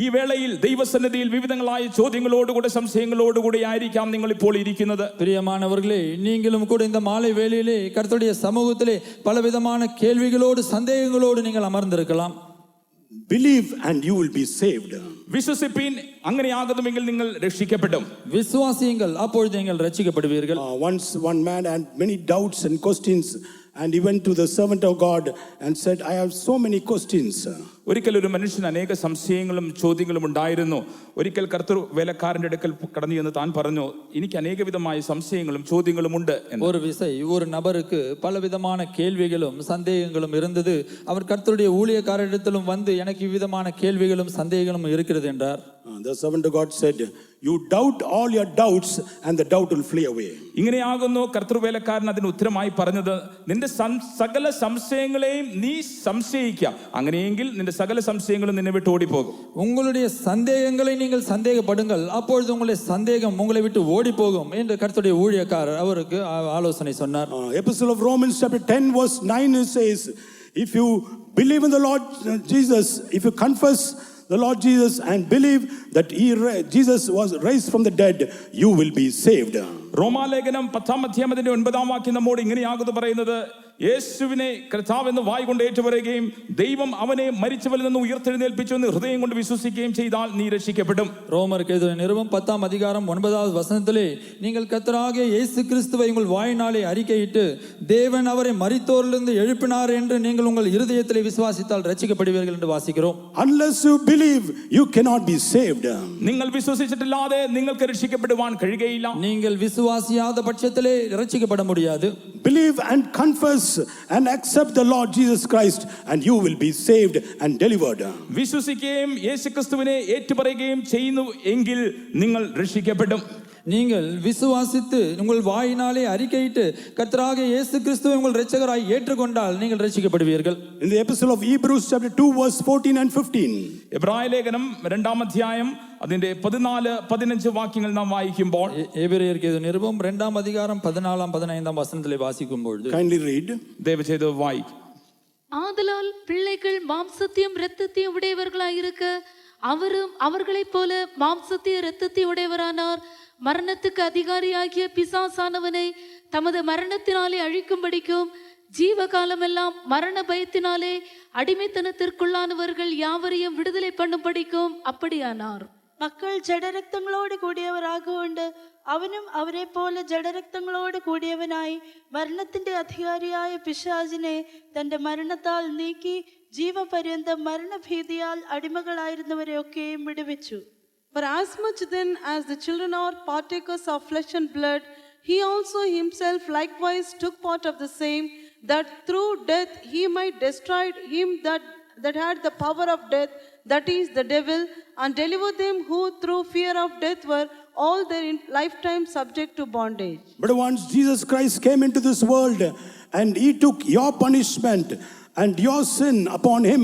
ഈ വേളയിൽ ദൈവസന്നിധിയിൽ വിവിധങ്ങളായ ചോദ്യങ്ങളോടുകൂടെ സംശയങ്ങളോടുകൂടെ ആയിരിക്കാം നിങ്ങൾ ഇപ്പോൾ ഇരിക്കുന്നത്. பிரியமானவர்களே, நீங்களும் கூட இந்த மாலை வேளையிலே கர்த்தருடைய சமூகத்திலே பலவிதமான கேள்விகளோடு சந்தேகங்களோடு நீங்கள் அமர்ந்திருக்கலாம். Believe and you will be saved. വിശ്വസിപ്പീൻ, അങ്ങനെയാകുന്നുവെങ്കിൽ നിങ്ങൾ രക്ഷിക്കപ്പെടും. விசுவாசியுங்கள், அப்பொழுது நீங்கள் ரட்சிக்கப்படுவீர்கள். Once one man had many doubts and questions and he went to the servant of God and said, I have so many questions. ഒരിക്കൽ ഒരു മനുഷ്യന് അനേക സംശയങ്ങളും ചോദ്യങ്ങളും ഉണ്ടായിരുന്നു. ഒരിക്കൽ കർത്തൃ വേലക്കാരന്റെ അടുക്കൽ കടന്നു എന്ന് താൻ പറഞ്ഞു, എനിക്ക് അനേകവിധമായ സംശയങ്ങളും ചോദ്യങ്ങളും ഉണ്ട്. ஒரு விசை ஒரு நபருக்கு பலவிதமான கேள்விகளும் சந்தேகங்களும் இருந்தது. அவர் கர்த்தருடைய ஊழியக்காரரிடத்திலும் வந்து எனக்கு இவ்விதமான கேள்விகளும் சந்தேகங்களும் இருக்கிறது என்றார். The servant of God said, You doubt all your doubts and the doubt will flee away. ഇങ്ങനെയാകുന്നു കർത്തൃവേലക്കാരൻ അതിന് ഉത്തരമായി പറഞ്ഞത്, നിന്റെ സകല സംശയങ്ങളെയും നീ സംശയിക്കുക, അങ്ങനെയെങ്കിൽ നിന്റെ സകല സംശയങ്ങളും നിന്നെ വിട്ട് ഓടിപ്പോകും. உங்களுடைய சந்தேகங்களை நீங்கள் சந்தேகப்படுங்கள், அப்பொழுது உங்களுடைய சந்தேகம் உங்களை விட்டு ஓடி போகும் என்று கர்த்தருடைய ஊழியக்காரர் அவருக்கு ஆலோசனை சொன்னார். Epistle of Romans chapter 10 verse 9 says, if you believe in the Lord Jesus, if you confess the Lord Jesus and believe that Jesus was raised from the dead, you will be saved. റോമാലേഖനം 10-ാം അധ്യായത്തിന്റെ 9-ാം വാക്യം നമ്മോട് ഇങ്ങനെയാകുന്നു പറയുന്നത്, യേശുവിനെ കർത്താവെന്ന് വായ് കൊണ്ട് ഏറ്റുപറയുകയും ദൈവം അവനെ മരിച്ചവരിൽ നിന്ന് ഉയർത്തെഴുന്നേൽപ്പിച്ചു എന്ന് ഹൃദയം കൊണ്ട് വിശ്വസിക്കുകയും ചെയ്താൽ നീ രക്ഷിക്കപ്പെടും. ரோமருக்கு எழுதின நிருபம் 10-ாம் அதிகாரம் 9வது வசனத்திலே, நீங்கள் கர்த்தராகிய இயேசு கிறிஸ்துவை உங்கள் வாயினாலே அறிக்கையிட்டு தேவன் அவரை மரித்தோரிலிருந்து எழுப்பினார் என்று நீங்கள் உங்கள் இருதயத்திலே விசுவாசித்தால் ரட்சிக்கப்படுவீர்கள் என்று வாசிக்கிறோம். Unless you believe, you cannot be saved. നിങ്ങൾ വിശ്വസിച്ചിട്ടില്ലാതെ നിങ്ങൾക്ക് രക്ഷിക്കപ്പെടുവാൻ കഴിയുകയില്ല. நீங்கள் விசுவாசியாத பட்சத்திலே ரட்சிக்கப்பட முடியாது. Believe and confess and accept the Lord Jesus Christ and you will be saved and delivered. വിശ്വസിക്കുകയും യേശുക്രിസ്തുവിനെ ഏറ്റുപറയുകയും ചെയ്യുന്നു എങ്കിൽ നിങ്ങൾ രക്ഷിക്കപ്പെടും. நீங்கள் விசுவாசித்து உங்கள் வாயினாலே அறிக்கையிட்டு கர்த்தராகிய இயேசு கிறிஸ்துவை உங்கள் இரட்சகராய் ஏற்றுக்கொண்டால் நீங்கள் ரட்சிக்கப்படுவீர்கள். In the epistle of Hebrews chapter 2 verse 14 and 15. എബ്രായ ലേഖനം 2-ാം അധ്യായം അതിന്റെ 14-15 വാക്യങ്ങൾ നാം വായിക്കുമ്പോൾ, എബ്രായർക്ക് എഴുതിയ നിരുപം 2-ാം அதிகாரம் 14-15 വചനത്തിലെ വാസിക്കുമ്പോൾ, Kindly read. ദയവ് ചെയ്ത് വായിക്കും. ஆதலால் பிள்ளைகள் மாம்சத்தையும் இரத்தத்தையும் உடையவர்களாயிருக்க அவரும் அவர்களைப் போல மாம்சத்தையும் இரத்தத்தையும் உடையவரானார். மரணத்துக்கு அதிகாரியாகிய பிசாசானவனை தமது மரணத்தினாலே அழிக்கும்படிக்கும் ஜீவகாலமெல்லாம் மரண பயத்தினாலே அடிமைத்தனத்திற்குள்ளானவர்கள் யாவரையும் விடுதலை பண்ணும்படிக்கும் அப்படியானார். മക്കൾ ജഡരക്തങ്ങളോട് കൂടിയവരാകൊണ്ട് അവനും അവരെ പോലെ ജഡരക്തങ്ങളോട് കൂടിയവനായി മരണത്തിന്റെ അധികാരിയായ പിശാചിനെ തന്റെ മരണത്താൽ നീക്കി ജീവപര്യന്തം മരണഭീതിയാൽ അടിമകളായിരുന്നവരെയൊക്കെയും വിടുവിച്ചു. For as much then as the children are partakers of flesh and blood, he also himself likewise took part of the same, that through death he might destroy him that had the power of death, that is the devil, and deliver them who through fear of death were all their lifetime subject to bondage. But once Jesus Christ came into this world and he took your punishment and your sin upon him,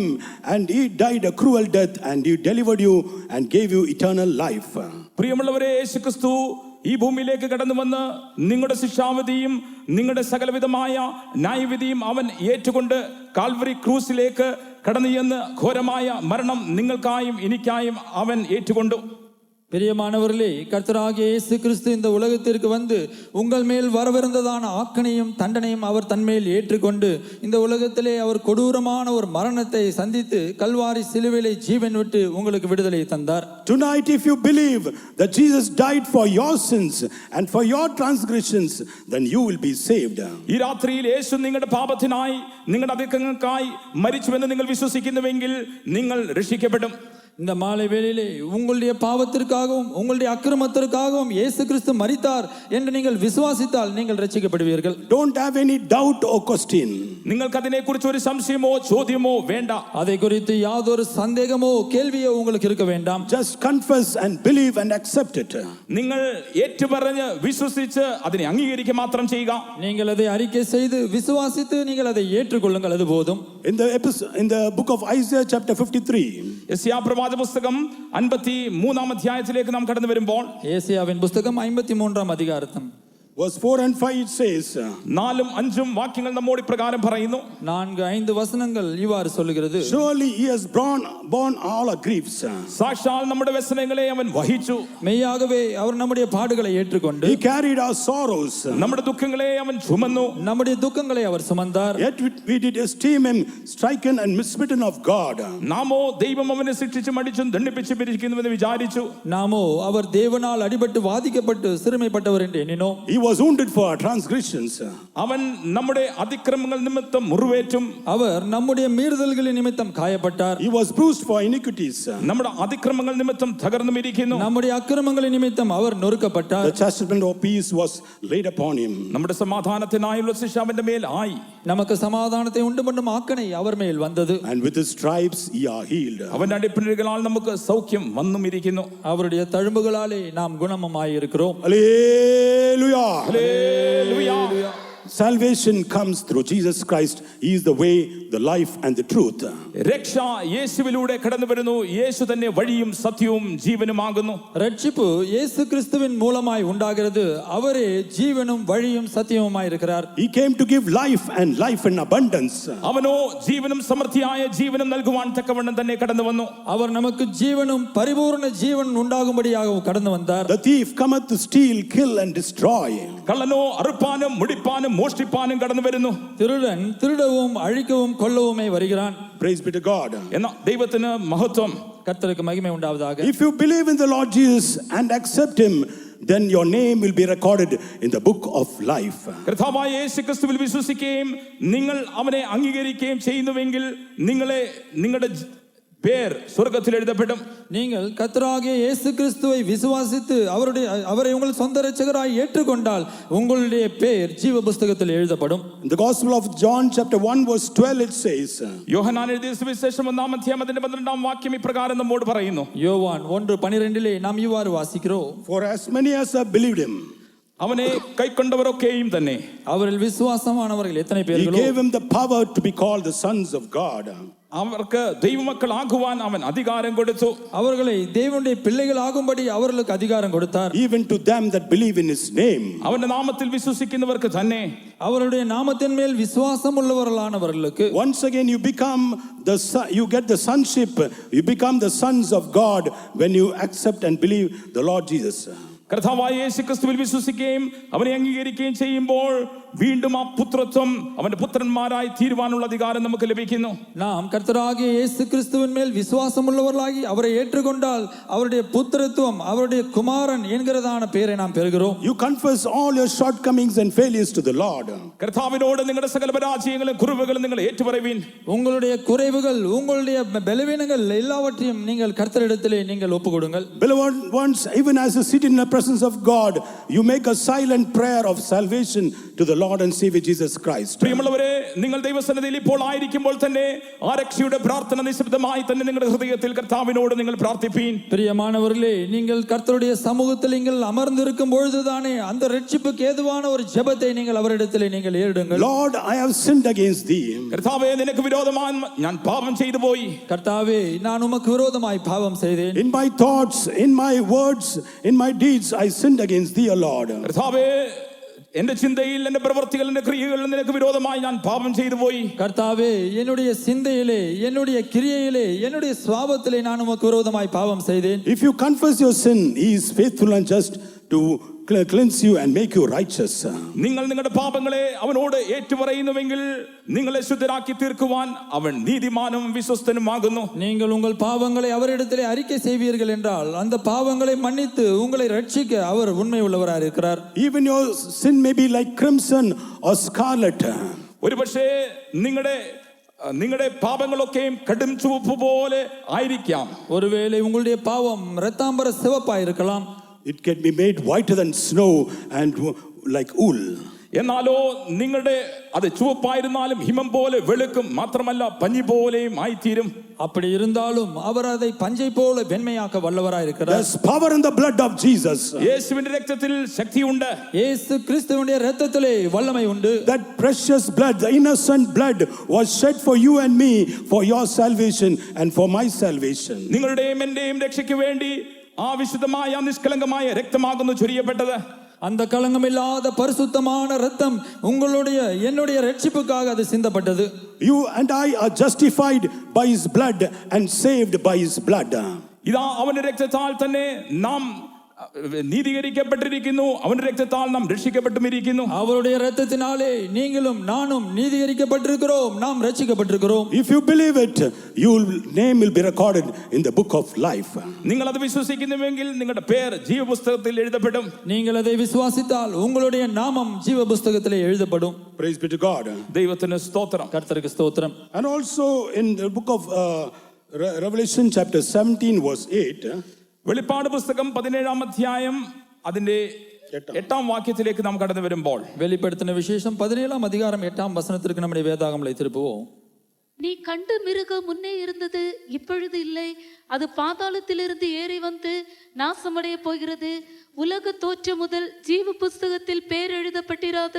and he died a cruel death and he delivered you and gave you eternal life. പ്രിയമുള്ളവരെ, യേശുക്രിസ്തു ഈ ഭൂമിയിലേക്ക് കടന്നു വന്ന് നിങ്ങളുടെ ശിക്ഷാവിധിയും നിങ്ങളുടെ സകലവിധമായ ന്യായവിധിയും അവൻ ഏറ്റുകൊണ്ട് Calvary ക്രൂസിലേക്ക് കടന്നു ചെന്ന് ഘോരമായ മരണം നിങ്ങൾക്കായും എനിക്കായും അവൻ ഏറ്റുകൊണ്ടു. பிரியமானவர்களே, கர்த்தராகிய இயேசு கிறிஸ்து இந்த உலகத்திற்கு வந்து உங்கள் மேல் வரவிருந்ததான ஆக்கணையும் தண்டனையும் அவர் தன்மேல் ஏற்றுக்கொண்டு இந்த உலகத்திலே அவர் கொடூரமான ஒரு மரணத்தை சந்தித்து கல்வாரி சிலுவையிலே ஜீவன் விட்டு உங்களுக்கு விடுதலை தந்தார். Tonight, if you believe that Jesus died for your sins and for your transgressions, then you will be saved. ഈ രാത്രിയിൽ യേശു നിങ്ങളുടെ പാപത്തിനായി നിങ്ങളുടെ അതിക്രമങ്ങൾക്കായി മരിച്ചുവെന്ന് നിങ്ങൾ വിശ്വസിക്കുന്നുവെങ്കിൽ നിങ്ങൾ രക്ഷിക്കപ്പെടും. இந்த மாலை வேளையிலே உங்களுடைய பாவத்திற்காகவும் உங்களுடைய அக்கிரமத்திற்காகவும் இயேசு கிறிஸ்து மரித்தார் என்று நீங்கள் விசுவாசித்தால் நீங்கள் ரட்சிக்கப்படுவீர்கள். Don't have any doubt or question. നിങ്ങൾക്ക് അതിനെക്കുറിച്ച് ഒരു സംശയമോ ചോദ്യമോ വേണ്ട. அதை குறித்து யாதொரு சந்தேகமோ கேள்வியோ உங்களுக்கு இருக்க வேண்டாம். Just confess and believe and accept it. നിങ്ങൾ ഏറ്റുപറഞ്ഞ് വിശ്വസിച്ച് അതിനെ അംഗീകരിക്കുക മാത്രം ചെയ്യുക. நீங்கள் அதை அறிக்கை செய்து விசுவாசித்து நீங்கள் அதை ஏற்றுக்கொள்ளுங்கள், அது போதும். In the book of Isaiah chapter 53. യെശയ്യാ പ്രവാചക പുസ്തകം 53-ാം അധ്യായത്തിലേക്ക് നാം കടന്നു വരുമ്പോൾ, ஏசாயாவின் புத்தகம் 53-ாம் அதிகாரம் verse 4 and 5 it says, 4-5 വാക്യങ്ങൾ നമ്മോട് ഇപ്രകാരം പറയുന്നു. 4-5 വചനങ്ങൾ ഇവാറ് சொல்லுகிறது. Surely he has borne all our griefs. സാക്ഷാൽ നമ്മുടെ വ്യസനങ്ങളെ അവൻ വഹിച്ചു. மெய்யாகவே அவர் நம்முடைய பாடுகளை ஏற்றுக்கொண்டு He carried our sorrows. നമ്മുടെ ദുഃഖങ്ങളെ അവൻ ചുമന്നു. நம்முடைய துக்கங்களை அவர் சுமந்தார். Yet we did esteem him stricken and smitten of God. നാമോ ദൈവം അവനെ ശിക്ഷിച്ചും അടിച്ചും ദണ്ഡിപ്പിച്ചും ഇരിക്കുന്നുവെന്ന് വിചാരിച്ചു. நாமோ அவர் தேவனால் அடிபட்டு வாதிக்கப்பட்டு சிறுமைப்பட்டவர் என்று எண்ணினோம். He was wounded for our transgressions. അവൻ നമ്മുടെ അതിക്രമങ്ങൾ നിമിത്തം മുറിവേറ്റും அவர் நம்முடைய மீறுதல்களின் நிமித்தம் காயப்பட்டார். He was bruised for iniquities. നമ്മുടെ അതിക്രമങ്ങൾ നിമിത്തം തകർന്നും ഇരിക്കുന്നു. நம்முடைய அக்கிரமங்களின் நிமித்தம் அவர் நொறுக்கப்பட்டார். The chastisement of peace was laid upon him. നമ്മുടെ സമാധാനത്തിനായുള്ള ശിക്ഷ അവന്റെ മേൽ ആയി. நமக்கு சமாதானத்தை உண்டு பண்ணும் ஆக்கனை அவர் மேல் வந்தது. And with his stripes ye are healed. അവന്റെ അടിപ്പിണരുകളാൽ നമുക്ക് സൗഖ്യം വന്നും ഇരിക്കുന്നു. அவருடைய தழும்புகளாலே நாம் குணமமாய் இருக்கிறோம். Hallelujah. Hallelujah. Salvation comes through Jesus Christ. He is the way, the life and the truth. രക്ഷ യേശുവിലൂടെ കടന്നു വരുന്നു. യേശു തന്നെ വഴിയും സത്യവും ജീവനുമാകുന്നു. ரட்சிப்பு இயேசு கிறிஸ்துவின் மூலமாய் உண்டாகிறது. அவரே ஜீவனும் வழியும் சத்தியமுமாய் இருக்கிறார். He came to give life and life in abundance. അവനോ ജീവനും സമൃദ്ധിയായ ജീവനും നൽകുവാൻ തക്കവണ്ണം തന്നെ കടന്നു വന്നു. அவர் நமக்கு ஜீவனும் பரிபூர்ண ஜீவன் உண்டாகும்படியாக கடந்து வந்தார். The thief cometh to steal, kill and destroy. കള്ളനോ അറുപ്പാനും മുടിപ്പാനും മോഷ്ടിപ്പാനും കടന്നു വരുന്നു. திருடன் திருடவும் அழிக்கவும் கொல்லவுமே வருகிறான். Praise be to God. എന്നാ ദൈവത്തിന് മഹത്വം. கர்த்தருக்கு மகிமை உண்டாவதாக. If you believe in the Lord Jesus and accept him, then your name will be recorded in the book of life. കർത്താവായ യേശു ക്രിസ്തുവിൽ വിശ്വസിക്കുകയും നിങ്ങൾ അവനെ അംഗീകരിക്കുകയും ചെയ്യുന്നുവെങ്കിൽ നിങ്ങളുടെ പേർ സ്വർഗ്ഗത്തിൽ എഴുതപ്പെടും. நீங்கள் கர்த்தராகிய இயேசு கிறிஸ்துவை விசுவாசித்து அவரை உங்கள் சொந்த இரட்சகராய் ஏற்றுக்கொண்டால் உங்களுடைய பெயர் ஜீவ புஸ்தகத்தில் எழுதப்படும். In the Gospel of John chapter 1 verse 12 it says, യോഹന്നാൻ എഴുതിയ സുവിശേഷം 1:12 ഇപ്രകാരം നമ്മോട് പറയുന്നു. யோவான் 1:12 நாம் இவ்வாறு வாசிக்கிறோம். for as many as have believed him, അവനെ കൈക്കൊണ്ടവരൊക്കെയും തന്നെ, அவரில் விசுவாசமானவர்கள் எத்தனை he பேர்களோ gave him the power to be called the sons of God. അവർക്ക് ദൈവമക്കൾ ആകുവാൻ അവൻ അധികാരം കൊടുത്തു. அவர்களை தேவனுடைய பிள்ளைகள் ஆகும்படி அவர்களுக்கு அதிகாரம் கொடுத்தார். Even to them that believe in his name. അവന്റെ നാമത്തിൽ വിശ്വസിക്കുന്നവർക്ക് തന്നെ, அவருடைய நாமத்தின் மேல் விசுவாசம் உள்ளவர்களானவர்களுக்கு, once again you get the sonship, you become the sons of God when you accept and believe the Lord Jesus. കർത്താവായ യേശു ക്രിസ്തുവിൽ വിശ്വസിക്കുകയും അവനെ അംഗീകരിക്കുകയും ചെയ്യുമ്പോൾ വീണ്ടും ആ പുത്രത്വം അവന്റെ പുത്രന്മാരായി തീരുവാനുള്ള അധികാരം നമുക്ക് ലഭിക്കുന്നു. நாம் கர்த்தராகிய இயேசு கிறிஸ்துவின் மேல் விசுவாசம் உள்ளவர்களாகி அவரை ஏற்றுக்கொண்டால் அவருடைய புத்திரத்துவம், அவருடைய குமாரன் என்கிறதான பெயரை நாம் பெறுகிறோம். You confess all your shortcomings and failures to the Lord. കർത്താവിനോട് നിങ്ങളുടെ സകല പരാജയങ്ങളും കുറവുകളും നിങ്ങൾ ഏറ്റുപറയുവിൻ. உங்களுடைய குறைவுகள், உங்களுடைய பலவீனங்கள் எல்லாவற்றையும் நீங்கள் கர்த்தரிடத்திலே நீங்கள் ஒப்புக்கொடுங்கள். Beloved ones, even as you sit in the presence of God, you make a silent prayer of salvation to the Lord and Savior Jesus Christ. പ്രിയമുള്ളവരെ, നിങ്ങൾ ദൈവസന്നിധിയിൽ ഇപ്പോൾ ആയിരിക്കുമ്പോൾ തന്നെ ആ രക്ഷയുടെ പ്രാർത്ഥന നിശബ്ദമായി തന്നെ നിങ്ങളുടെ ഹൃദയത്തിൽ കർത്താവിനോട് നിങ്ങൾ പ്രാർത്ഥിപ്പീൻ. பிரியமானவர்களே, நீங்கள் கர்த்தருடைய சமூகத்தில் நீங்கள் அமர்ந்திருக்கும் பொழுதுதானே அந்த ரட்சிப்புக்கு ஏதுவான ஒரு ஜெபத்தை நீங்கள் அவரிடத்திலே நீங்கள் ஏறிடுங்கள். Lord, I have sinned against thee. കർത്താവേ, നിനക്ക് വിരോധമായി ഞാൻ പാപം ചെയ്തു പോയി. கர்த்தாவே, நான் உமக்கு விரோதமாய் பாவம் செய்தேன். In my thoughts, in my words, in my deeds, I sinned against thee, O Lord. കർത്താവേ, എന്റെ ചിന്തയിൽ, എന്റെ പ്രവൃത്തികൾ, എന്റെ ക്രിയകളിൽ നിനക്ക് വിരോധമായി ഞാൻ പാപം ചെയ്തു പോയി. கர்த்தாவே, என்னுடைய சிந்தையிலே, என்னுடைய கிரியையிலே, என்னுடைய சுபாவத்திலே நான் உமக்கு விரோதமாய் பாவம் செய்தேன். If you confess your sin, he is faithful and just to cleanse you and make you righteous. നിങ്ങൾ നിങ്ങളുടെ പാപങ്ങളെ അവനോട് ഏറ്റുപറയുന്നുവെങ്കിൽ നിങ്ങളെ ശുദ്ധരാക്കി തീർക്കുവാൻ അവൻ നീതിമാനും വിശ്വസ്തനുമാകുന്നു. நீங்கள் உங்கள் பாவங்களை அவரிடத்திலே அறிக்கை செய்வீர்கள் என்றால் அந்த பாவங்களை மன்னித்து உங்களை ரட்சிக்க அவர் உண்மை உள்ளவராய் இருக்கிறார். Even your sin may be like crimson or scarlet. ഒരുപക്ഷേ നിങ്ങളുടെ പാപങ്ങളൊക്കെയും കടും ചുവപ്പ് പോലെ ആയിരിക്കാം. ஒருவேளை உங்களுடைய பாவம் இரத்தாம்பர சிவப்பாய் இருக்கலாம். It can be made whiter than snow and like wool. എന്നാലോ നിങ്ങളുടെ അത് ചുവപ്പായിരുന്നാലും ഹിമം പോലെ വെളുക്കും, മാത്രമല്ല പഞ്ഞി പോലെയും ആയിത്തീരും. அப்படி இருந்தாலும் அவர் அதை பஞ்சை போல வெண்மையாக்க வல்லவராய் இருக்கிறார். There's power in the blood of Jesus. യേശുവിന്റെ രക്തത്തിൽ ശക്തിയുണ്ട്. இயேசு கிறிஸ்துவினுடைய இரத்தத்திலே வல்லமை உண்டு. That precious blood, the innocent blood was shed for you and me, for your salvation and for my salvation. നിങ്ങളുടെയും എന്റെയും രക്ഷയ്ക്ക് വേണ്ടി ആ വിശുദ്ധമായ നിഷ്കളങ്കമായ രക്തമാകുന്നു ചൊരിയപ്പെട്ടത്. அந்த களங்கமில்லாத பரிசுத்தமான இரத்தம் உங்களுடைய என்னுடைய ரட்சிப்புக்காக அது சிந்தப்பட்டது. You and I are justified by his blood and saved by his blood. ഇതാ അവന്റെ രക്തത്താൽ തന്നെ നാം നീതീകരിക്കപ്പെട്ടിരിക്കുന്നു, അവന്റെ രക്തത്താൽ നാം രക്ഷിക്കപ്പെട്ടുമിരിക്കുന്നു. அவருடைய இரத்தத்தினாலே நீங்களும் நானும் நீதீകരിக்கப்பட்டிருக்கிறோம், நாம் ரட்சிக்கப்பட்டிருக்கிறோம். If you believe it, your name will be recorded in the book of life. നിങ്ങൾ അത് വിശ്വസിക്കുന്നുവെങ്കിൽ നിങ്ങളുടെ പേർ ജീവപുസ്തകത്തിൽ എഴുതപ്പെടും. நீங்கள் அதை விசுவாசித்தால் உங்களுடைய நாமம் ஜீவ புஸ்தகத்திலே எழுதப்படும். Praise be to God. ദൈവത്തിന് സ്തോത്രം. கர்த்தருக்கு ஸ்தோத்திரம். And also in the book of Revelation chapter 17 verse 8, വെളിപ്പാട് പുസ്തകം 17-ാം അധ്യായം അതിന്റെ 8ാം വാക്യത്തിലേക്ക് നാം കടന്നു വരുമ്പോൾ வெளிப்படுத்தின விசேஷம் 17ஆம் அதிகாரம் 8ஆம் வசனத்திற்கு நம்முடைய வேதாகமலை திருப்புவோம். நீ கண்டு மிருகம் முன்னே இருந்தது, இப்பொழுது இல்லை. அது பாதாளத்திலிருந்து ஏறி வந்து நாசமடைய போகிறது. உலக தோற்றம் முதல் ஜீவ புஸ்தகத்தில் பேர் எழுதப்பட்டிராத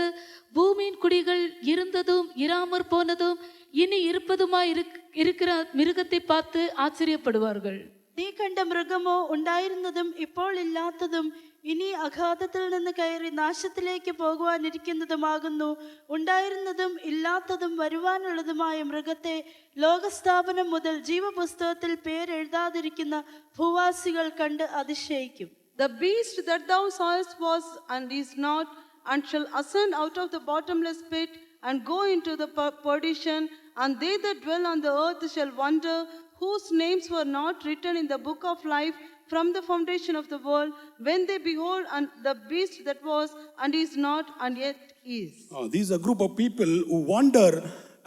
பூமியின் குடிகள் இருந்ததும் இராமற் போனதும் இனி இருப்பதுமாய் இருக்கிற மிருகத்தை பார்த்து ஆச்சரியப்படுவார்கள். നീ കണ്ട മൃഗമോ ഉണ്ടായിരുന്നതും ഇപ്പോൾ ഇല്ലാത്തതും ഇനി അഗാധത്തിൽ നിന്ന് കയറി നാശത്തിലേക്ക് പോകുവാനിരിക്കുന്നതുമാകുന്നു. ഉണ്ടായിരുന്നതും ഇല്ലാത്തതും വരുവാനുള്ളതുമായ മൃഗത്തെ ലോകസ്ഥാപനം മുതൽ ജീവപുസ്തകത്തിൽ പേരെഴുതാതിരിക്കുന്ന ഭൂവാസികൾ കണ്ട് അതിശയിക്കും. The beast that thou sawest was and is not, and shall ascend out of the bottomless pit and go into the perdition, and they that dwell on the earth shall wonder, whose names were not written in the book of life from the foundation of the world, when they behold and the beast that was and is not and yet is. These are a group of people who wonder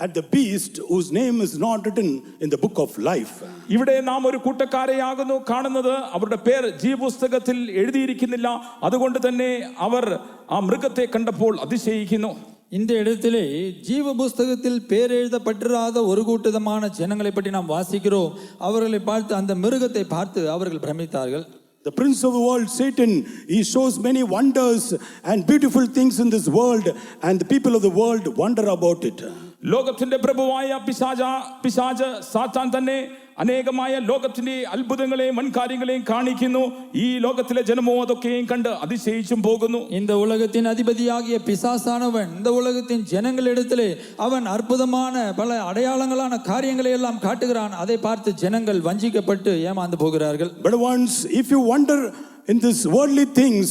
at the beast whose name is not written in the book of life. ഇവിടെ നാം ഒരു കൂട്ടക്കാരെയാകുന്നു കാണുന്നത്. അവരുടെ പേർ ജീവപുസ്തകത്തിൽ എഴുതിയിരിക്കുന്നില്ല. അതുകൊണ്ട് തന്നെ അവർ ആ മൃഗത്തെ കണ്ടപ്പോൾ അതിശയിക്കുന്നു. இந்த இடத்திலே ஜீவ புஸ்தகத்தில் பேர் எழுதப்பட்டிராத ஒரு கூட்டமான ஜனங்களை பற்றி நாம் வாசிக்கிறோம். அவர்களை பார்த்து அந்த மிருகத்தை பார்த்து அவர்கள் பிரமித்தார்கள். The prince of the world, Satan, he shows many wonders and beautiful things in this world, and the people of the world wonder about it. ലോകത്തിന്റെ പ്രഭുവായ പിശാച് സാത്താൻ തന്നെ അനേകമായ ലോകത്തിന്റെ അത്ഭുതങ്ങളെയും വൻകാര്യങ്ങളെയും കാണിക്കുന്നു. ഈ ലോകത്തിലെ ജനമോ അതൊക്കെയും കണ്ട് അതിശയിച്ചും പോകുന്നു. இந்த உலகத்தின் அதிபதியாகிய பிசாசானவன் இந்த உலகத்தின் ஜனங்களிடத்திலே அவன் அற்புதமான பல அடையாளங்களான காரியங்களை எல்லாம் காட்டுகிறான். அதை பார்த்து ஜனங்கள் வஞ்சிக்கப்பட்டு ஏமாந்து போகிறார்கள். But once if you wonder in these worldly things,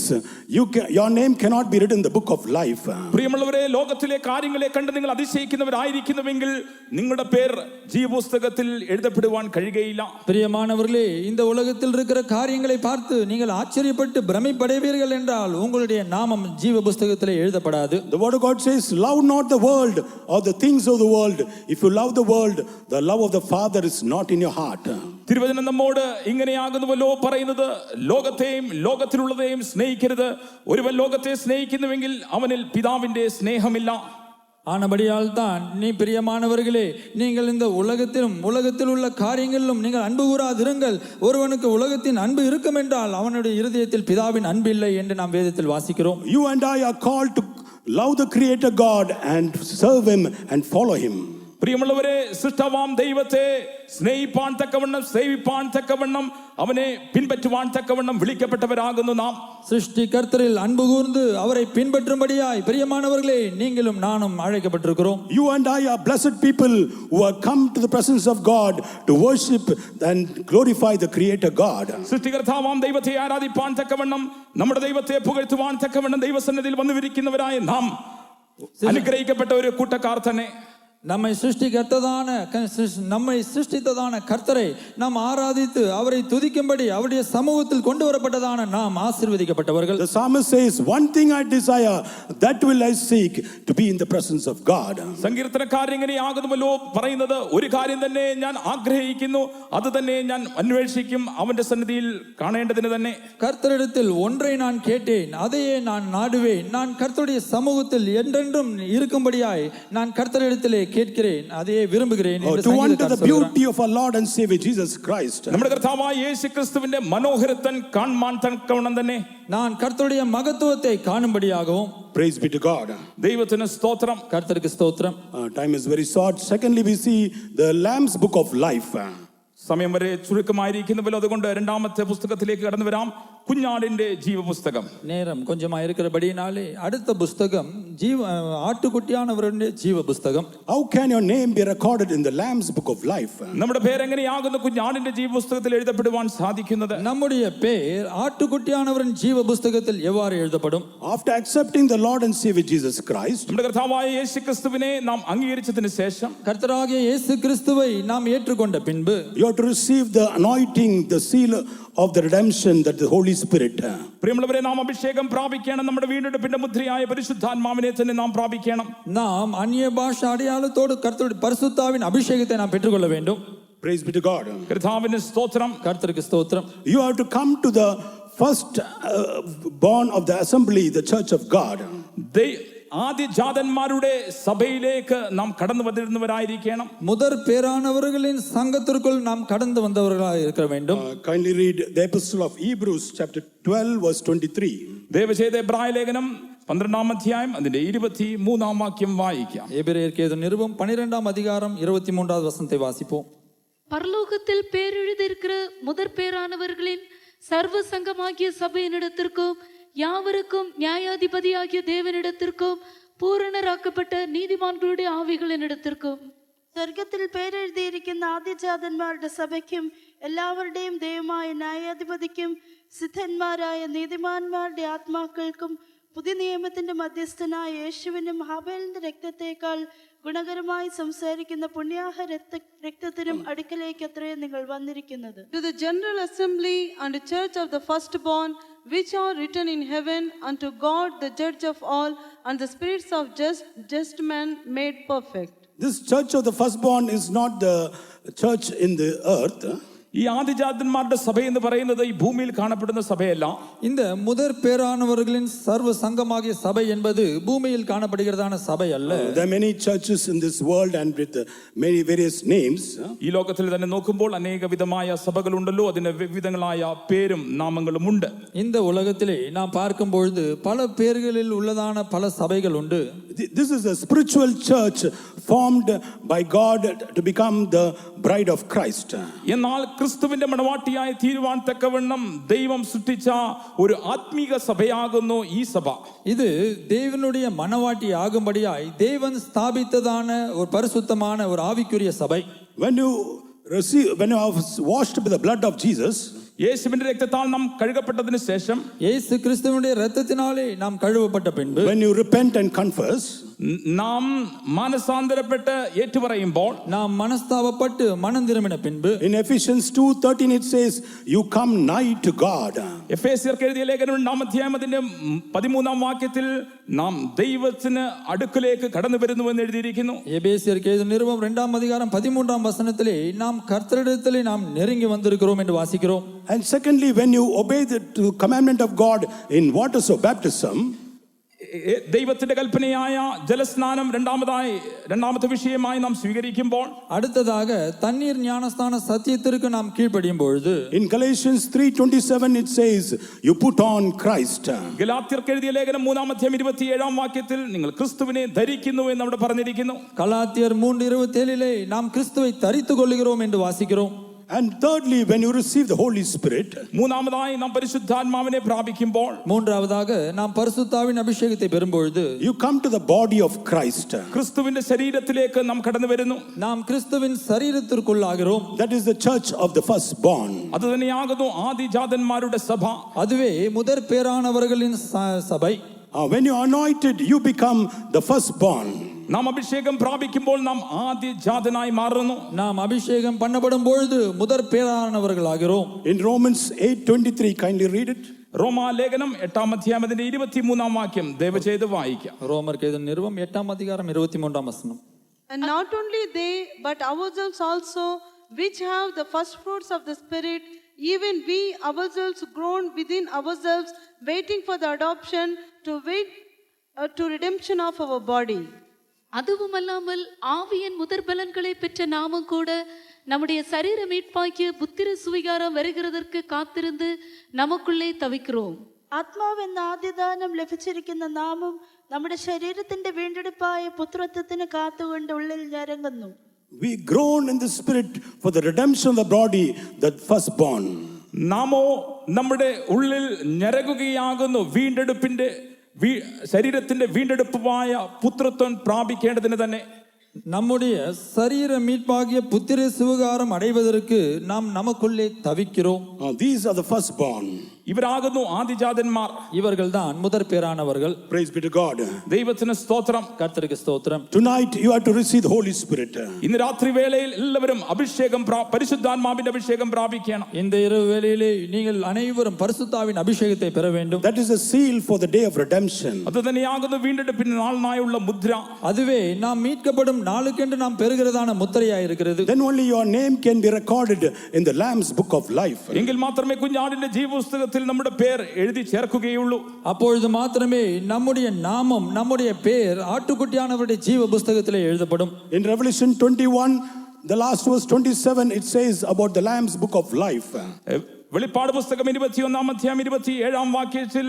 your name cannot be written in the book of life. പ്രിയമുള്ളവരെ, ലോകത്തിലെ കാര്യങ്ങളെ കണ്ട് നിങ്ങൾ അതിശയിക്കുന്നവരായിരിക്കുന്നുവെങ്കിൽ നിങ്ങളുടെ പേർ ജീവപുസ്തകത്തിൽ എഴുതപ്പെടുവാൻ കഴിയുകയില്ല. பிரியமானவர்களே, இந்த உலகத்தில் இருக்கிற காரியங்களை பார்த்து நீங்கள் ஆச்சரியப்பட்டு பிரமிப்படைவீர்கள் என்றால் உங்களுடைய நாமம் ஜீவ புஸ்தகத்திலே எழுதப்படாது. The word of God says, love not the world or the things of the world. If you love the world, the love of the Father is not in your heart. തിരുവചനം നമ്മോട് ഇങ്ങനെയാകുന്നുവല്ലോ പറയുന്നത്, ലോകത്തെയും ലോകത്തിലുള്ളതെയും സ്നേഹിക്കരുത്. ഒരുവൻ ലോകത്തെ സ്നേഹിക്കുന്നുവെങ്കിൽ അവനിൽ പിതാവിന്റെ സ്നേഹമില്ല. ஆனபடியால் தான் நீ பிரியமானவர்களே, நீங்கள் இந்த உலகத்தில் உள்ள காரியங்களிலும் நீங்கள் அன்பு கூறாதிருங்கள். ஒருவனுக்கு உலகத்தின் அன்பு இருக்கும் என்றால் அவனுடைய இருதயத்தில் பிதாவின் அன்பு இல்லை என்று நாம் வேதத்தில் வாசிக்கிறோம். You and I are called to love the Creator God and serve Him and follow Him. പ്രിയമുള്ളവരെ, സൃഷ്ടാവാം ദൈവത്തെ സ്നേഹിപ്പാൻ തക്കവണ്ണം, സേവിപ്പാൻ തക്കവണ്ണം, അവനെ പിൻപറ്റുവാൻ തക്കവണ്ണം വിളിക്കപ്പെട്ടവരാകുന്നു നാം. சிருஷ்டிகர்த்தரில் அன்பு கூர்ந்து அவரை பின்பற்றும்படியாய் பிரியமானவர்களே நீங்களும் நானும் அழைக்கப்பட்டிருக்கிறோம். You and I are blessed people who have come to the presence of God to worship and glorify the Creator God. സൃഷ്ടികർത്താവാം ദൈവത്തെ ആരാധിപ്പാൻ തക്കവണ്ണം, നമ്മുടെ ദൈവത്തെ പുകഴ്ത്തുവാൻ തക്കവണ്ണം ദൈവസന്നിധിയിൽ വന്നുവിരിക്കുന്നവരായ നാം അനുഗ്രഹിക്കപ്പെട്ട ഒരു കൂട്ടക്കാർ തന്നെ. நம்மை சிருஷ்டித்ததான கர்த்தரை நாம் ஆராதித்து அவரை துதிக்கும்படி அவருடைய சமூகத்தில் கொண்டு வரப்பட்டதான நாம் ஆசீர்வதிக்கப்பட்டவர்கள். The psalmist says, one thing I desire, that will I seek, to be in the presence of God. സങ്കീർത്തനക്കാരൻ ഇങ്ങനെയാകുന്നുവല്ലോ പറയുന്നത്, ഒരു കാര്യം തന്നെ ഞാൻ ആഗ്രഹിക്കുന്നു, അത് തന്നെ ഞാൻ അന്വേഷിക്കും, അവന്റെ സന്നിധിയിൽ കാണേണ്ടതിന് തന്നെ. கர்த்தரிடத்தில் ஒன்றை நான் கேட்டேன், அதையே நான் நாடுவேன். நான் கர்த்தருடைய சமூகத்தில் என்றென்றும் இருக்கும்படியாய் நான் கர்த்தரிடத்திலே கேட்கிறேன், அதையே விரும்புகிறேன். To wonder the beauty of our Lord and Savior Jesus Christ. നമ്മുടെ കർത്താവായ യേശുക്രിസ്തുവിന്റെ മനോഹരത്വം കാണുവാൻ തക്കവണ്ണം തന്നെ நான் கர்த்தருடைய மகத்துவத்தை காணும்படியாகவும். Praise be to God. ദൈവത്തിന് സ്തോത്രം. கர்த்தருக்கு ஸ்தோத்திரம். Time is very short. Secondly, we see the Lamb's book of life. സമയം വരെ ചുരുക്കമായിരിക്കുന്നുവല്ലോ, അതുകൊണ്ട് രണ്ടാമത്തെ പുസ്തകത്തിലേക്ക് കടന്നു വരാം. കുഞ്ഞാടിന്റെ ജീവപുസ്തകം. நேரம் கொஞ்சமா இருக்கிறபடினாலே அடுத்த புஸ்தகம் ஆட்டுக்குட்டியானவருடைய ஜீவ புஸ்தகம். How can your name be recorded in the Lamb's book of life? നമ്മുടെ പേരെങ്ങനെയാകുന്നു കുഞ്ഞാടിന്റെ ജീവപുസ്തകത്തിൽ എഴുതപ്പെടുവാൻ സാധിക്കുന്നത്? நம்முடைய பேர் ஆட்டுக்குட்டியானவரின் ஜீவ புஸ்தகத்தில் எவ்வாறு எழுதப்படும்? After accepting the Lord and Savior Jesus Christ, നമ്മുടെ കർത്താവായ യേശുക്രിസ്തുവിനെ നാം അംഗീകരിച്ചതിന് ശേഷം, கர்த்தராகிய இயேசு கிறிஸ்துவை நாம் ஏற்றுக்கொண்ட பின்பு, you have to receive the anointing, the seal of the redemption, that the Holy Spirit. പ്രിയമുള്ളവരെ, നാം അഭിഷേകം പ്രാപിക്കണം. നമ്മുടെ വീണ്ടെടുപ്പിന്റെ മുദ്രയായ പരിശുദ്ധാത്മാവിനെ തന്നെ നാം പ്രാപിക്കണം. நாம் அந்நிய பாஷை அடையாளத்தோடு கர்த்தருடைய பரிசுத்தாவின் அபிஷேகத்தை நாம் பெற்றுக்கொள்ள வேண்டும். Praise be to God. കർത്താവിന് സ്തോത്രം. கர்த்தருக்கு ஸ்தோத்திரம். You have to come to the first born of the assembly, the church of God. ആദ്യജാതന്മാരുടെ സഭയിലേക്ക് നാം കടന്നു വന്നിരുന്നവരായിരിക്കണം. முதற் பேரானவர்களின் சங்கத்திற்குள் நாம் கடந்து வந்தவர்களாக இருக்க வேண்டும். Kindly read the epistle of Hebrews chapter 12 verse 23. ദയവുചെയ്ത് എബ്രായ ലേഖനം 12-ാം അധ്യായം അതിന്റെ 23-ാം വാക്യം വായിക്കാം. எபிரேயருக்கு எழுதின நிருபம் 12ஆம் அதிகாரம் 23வது வசனத்தை வாசிப்போம். பரலோகத்தில் பேரெழுதியிருக்கிற முதற் பேரானவர்களின் சர்வ சங்கமாகிய சபையினிடத்திற்கும் யாவருக்கும் நியாயாதிபதியாகிய தேவனிடத்திற்கும் പൂർണ്ണരാക്കപ്പെട്ട നീതിമാന്കളുടെ ആവികളിനിടത്തിർക്കും. സ്വർഗത്തിൽ പേരെഴുതിയിരിക്കുന്ന ആദ്യജാതന്മാരുടെ സഭയ്ക്കും എല്ലാവരുടെയും ദൈവമായ ന്യായാധിപതിക്കും സിദ്ധന്മാരായ നീതിമാന്മാരുടെ ആത്മാക്കൾക്കും പുതിയ നിയമത്തിന്റെ മധ്യസ്ഥനായ യേശുവിനും ഹാബേലിന്റെ രക്തത്തേക്കാൾ ഗുണകരമായി സംസാരിക്കുന്ന പുണ്യാഹ രക്തത്തിനും അടുക്കലേക്ക് അത്രയും നിങ്ങൾ വന്നിരിക്കുന്നത്. To the general assembly and church of the firstborn, which are written in heaven, unto God the judge of all, and the spirits of just men made perfect. This church of the firstborn is not the church in the earth. ഈ ആദിജാതന്മാരുടെ സഭ എന്ന് പറയുന്നത് ഈ ഭൂമിയിൽ കാണപ്പെടുന്ന സഭയല്ല. இந்த முதற் பேரானவர்களின் சர்வ சங்கமாகிய சபை என்பது பூமியில் காணப்படுகிறதான சபை அல்ல. There are many churches in this world and with many various names. ഈ ലോകത്തിൽ തന്നെ നോക്കുമ്പോൾ അനേക വിധമായ സഭകളുണ്ടല്ലോ, അതിന് വിവിധങ്ങളായ പേരും നാമങ്ങളും ഉണ്ട്. இந்த உலகத்திலே நாம் பார்க்கும் பொழுது பல பேர்களில் உள்ளதான பல சபைகள் உண்டு. This is a spiritual church formed by God to become the bride of Christ. എന്നാൽ ക്രിസ്തുവിന്റെ മണവാട്ടിയായി തീരുവാൻ തക്കവണ്ണം ദൈവം സൃഷ്ടിച്ച ഒരു ആത്മീക സഭയാകുന്നു ഈ സഭ. இது தேவனுடைய மனவாட்டி ஆகும்படியாய் தேவன் ஸ்தாபித்ததான ஒரு பரிசுத்தமான ஒரு ஆவிக்குரிய சபை. When you are washed with the blood of Jesus, യേശുവിന്റെ രക്തത്താൽ നാം കഴുകപ്പെട്ടതിനു ശേഷം, இயேசு கிறிஸ்துவினுடைய இரத்தத்தினாலே நாம் கழுவப்பட்ட பின்பு, when you repent and confess, നാം മാനസാന്തരപ്പെട്ട് ഏറ്റുപറയുമ്പോൾ, நாம் மனஸ்தாபப்பட்டு மனம் திரும்பின பின்பு, in Ephesians 2:13 it says you come nigh to God. എഫേസ്യർക്ക് എഴുതിയ ലേഖനം 2-ാം അധ്യായം അതിന്റെ 13-ാം വാക്യത്തിൽ നാം ദൈവത്തിന് അടുക്കലേക്ക് കടന്നു വരുന്നുവെന്ന് എഴുതിയിരിക്കുന്നു. எபேசியருக்கு எழுதின நிருபம் 2ஆம் அதிகாரம் 13ஆம் வசனத்திலே நாம் கர்த்தரிடத்திலே நாம் நெருங்கி வந்திருக்கிறோம் என்று வாசிக்கிறோம். And secondly, when you obey the commandment of God in waters of baptism, ദൈവത്തിന്റെ കൽപ്പനയായ ജലസ്നാനം രണ്ടാമത്തെ വിഷയമായി നാം സ്വീകരിക്കുമ്പോൾ, அடுத்ததாக தண்ணீர் ஞானஸ்தான சத்தியத்திற்கு நாம் கீழ்ப்படியும் பொழுது, in Galatians 3:27 it says you put on Christ. ഗലാത്യർക്ക് എഴുതിയ ലേഖനം 3-ാം അധ്യായം 27-ാം വാക്യത്തിൽ നിങ്ങൾ ക്രിസ്തുവിനെ ധരിക്കുന്നു എന്ന് അവിടെ പറഞ്ഞിരിക്കുന്നു. கலாத்தியர் 3:27 நாம் கிறிஸ்துவை தரித்துக் கொள்கிறோம் என்று வாசிக்கிறோம். And thirdly, when you receive the Holy Spirit, മൂന്നാമതായി നാം പരിശുദ്ധാത്മാവിനെ പ്രാപിക്കുമ്പോൾ, மூன்றாவதாக நாம் பரிசுத்தாவின் அபிஷேகத்தை பெறும்பொழுது, you come to the body of Christ. ക്രിസ്തുവിന്റെ ശരീരത്തിലേക്ക് നാം കടന്നു വരുന്നു. நாம் கிறிஸ்துவின் சரீரத்திற்குள்ளாகிறோம். That is the church of the firstborn. അത് തന്നെയാകുന്നു ആദിജാതന്മാരുടെ സഭ. அதுவே முதற் பேரானவர்களின் சபை. When you are anointed, you become the firstborn. നാം അഭിഷേകം പ്രാപിക്കുമ്പോൾ നാം ആദിജാതനായി മാറുന്നു. நாம் அபிஷேகம் பண்ணப்படும் பொழுது முதற் பேரானவர்களாகிறோம். In Romans 8:23, kindly read it. റോമാ ലേഖനം 8-ാം അധ്യായം അതിന്റെ 23-ാം വാക്യം ദയവുചെയ്ത് വായിക്കാം. ரோமருக்கு எழுதின நிருபம் 8ஆம் அதிகாரம் 23ஆம் வசனம். And not only they, but ourselves also, which have the first fruits of the Spirit, even we ourselves groan within ourselves, waiting for the adoption, to redemption of our body. அதுவுமல்லாமல் ஆவியின் முதற் பலன்களை பெற்ற நாமும் கூட நம்முடைய சரீர மீட்பாக்கிய புத்திர சுவிகாரம் வருகிறதற்கு കാത്തിരുന്ന് നമുക്കുള്ളേ തവിக்கிறோം. ആത്മാവെന്ന ആദ്യദാനം ലഭിച്ചിരിക്കുന്ന നാമും നമ്മുടെ ശരീരത്തിന്റെ വീണ്ടെടുപ്പായ പുത്രത്വത്തിന് കാത്തുകൊണ്ട് ഉള്ളിൽ ഞരങ്ങുന്നു. We groan in the spirit for the redemption of the body, that firstborn. നാമോ നമ്മുടെ ഉള്ളിൽ ഞരകുകയാകുന്നു വീണ്ടെടുപ്പിന്റെ ശരീരത്തിന്റെ വീണ്ടെടുപ്പായ പുത്രത്വം പ്രാപിക്കേണ്ടതിന് തന്നെ. நம்முடைய சரீர மீட்பாகிய புத்திர சுவிகாரம் அடைவதற்கு நாம் நமக்குள்ளே தவிக்கிறோம். These are the firstborn. ഇവരാകുന്നു ആദിജാതന്മാർ. இவர்கள்தான் முதற் பேரானவர்கள். Praise be to God. ദൈവത്തിന് സ്തോത്രം. கர்த்தருக்கு ஸ்தோத்திரம். Tonight you have to receive the Holy Spirit. ഇന്ന് രാത്രി വേളയിൽ എല്ലാവരും പരിശുദ്ധാത്മാവിന്റെ അഭിഷേകം പ്രാപിക്കണം. இந்த இரவு வேளையிலே நீங்கள் அனைவரும் பரிசுத்தாவின் அபிஷேகத்தை பெற வேண்டும். That is a seal for the day of redemption. അത് തന്നെയാകുന്നു വീണ്ടെടുപ്പിന് നാളിനായുള്ള മുദ്ര. அதுவே நாம் மீட்கப்படும் நாளுக்கென்று நாம் பெறுகிறதான முத்திரையாய் இருக்கிறது. Then only your name can be recorded in the Lamb's book of life. എങ്കിൽ മാത്രമേ കുഞ്ഞാടിന്റെ ജീവപുസ്തകത്തിൽ പുസ്തകത്തിൽ നമ്മുടെ പേർ എഴുതി ചേർക്കുകയുള്ളൂ. அப்பொழுது மாத்திரமே நம்முடைய நாமம் நம்முடைய பேர் ஆட்டுக்குட்டியானவருடைய ஜீவ புஸ்தகத்திலே எழுதப்படும். In Revelation 21, the last verse 27, it says about the Lamb's book of life. വെളിപ്പാട് പുസ്തകം 21-ാം അധ്യായം 27-ാം വാക്യത്തിൽ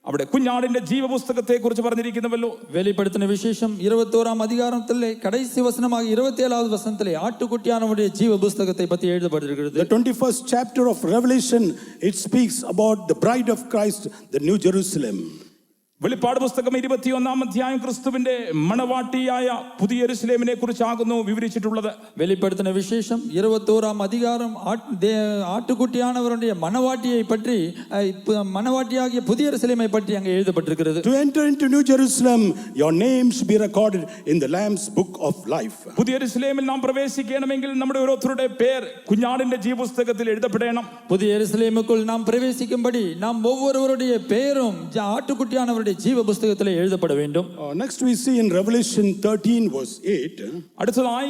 അവിടെ കുഞ്ഞാടിന്റെ ജീവപുസ്തകത്തെ കുറിച്ച് പറഞ്ഞിരിക്കുന്നുവല്ലോ. வெளிப்படுத்தின விசேஷம் 21ஆம் அதிகாரத்திலே கடைசி வசனமாக 27வது வசனத்திலே ஆட்டுக்குட்டியானவருடைய ஜீவ புஸ்தகத்தை பற்றி எழுதப்பட்டிருக்கிறது. The 21st chapter of Revelation, it speaks about the bride of Christ, the New Jerusalem. വെളിപ്പാട് പുസ്തകം 21-ാം അധ്യായം ക്രിസ്തുവിന്റെ മണവാട്ടിയായ പുതിയ യെരൂശലേമിനെ കുറിച്ചാകുന്നു വിവരിച്ചിട്ടുള്ളത്. வெளிப்படுத்தின விசேஷம் 21ஆம் அதிகாரம் ஆட்டுக்குட்டியானவருடைய மணவாட்டியை பற்றி மணவாட்டியாகிய புதிய எருசலேமை பற்றி அங்கே எழுதப்பட்டிருக்கிறது. To enter into New Jerusalem, your name should be recorded in the Lamb's book of life. പുതിയ യെരൂശലേമിൽ നാം പ്രവേശിക്കണമെങ്കിൽ നമ്മുടെ ഓരോരുത്തരുടെ പേർ കുഞ്ഞാടിന്റെ ജീവപുസ്തകത്തിൽ എഴുതപ്പെടണം. புதிய எருசலேமுக்குள் நாம் பிரவேசிக்கும்படி நாம் ஒவ்வொருவருடைய பெயரும் ஆட்டுக்குட்டியானவருடைய ஜீவ புஸ்தகத்திலே எழுதப்பட வேண்டும். Next we see in Revelation 13 verse 8. അടുത്തതായി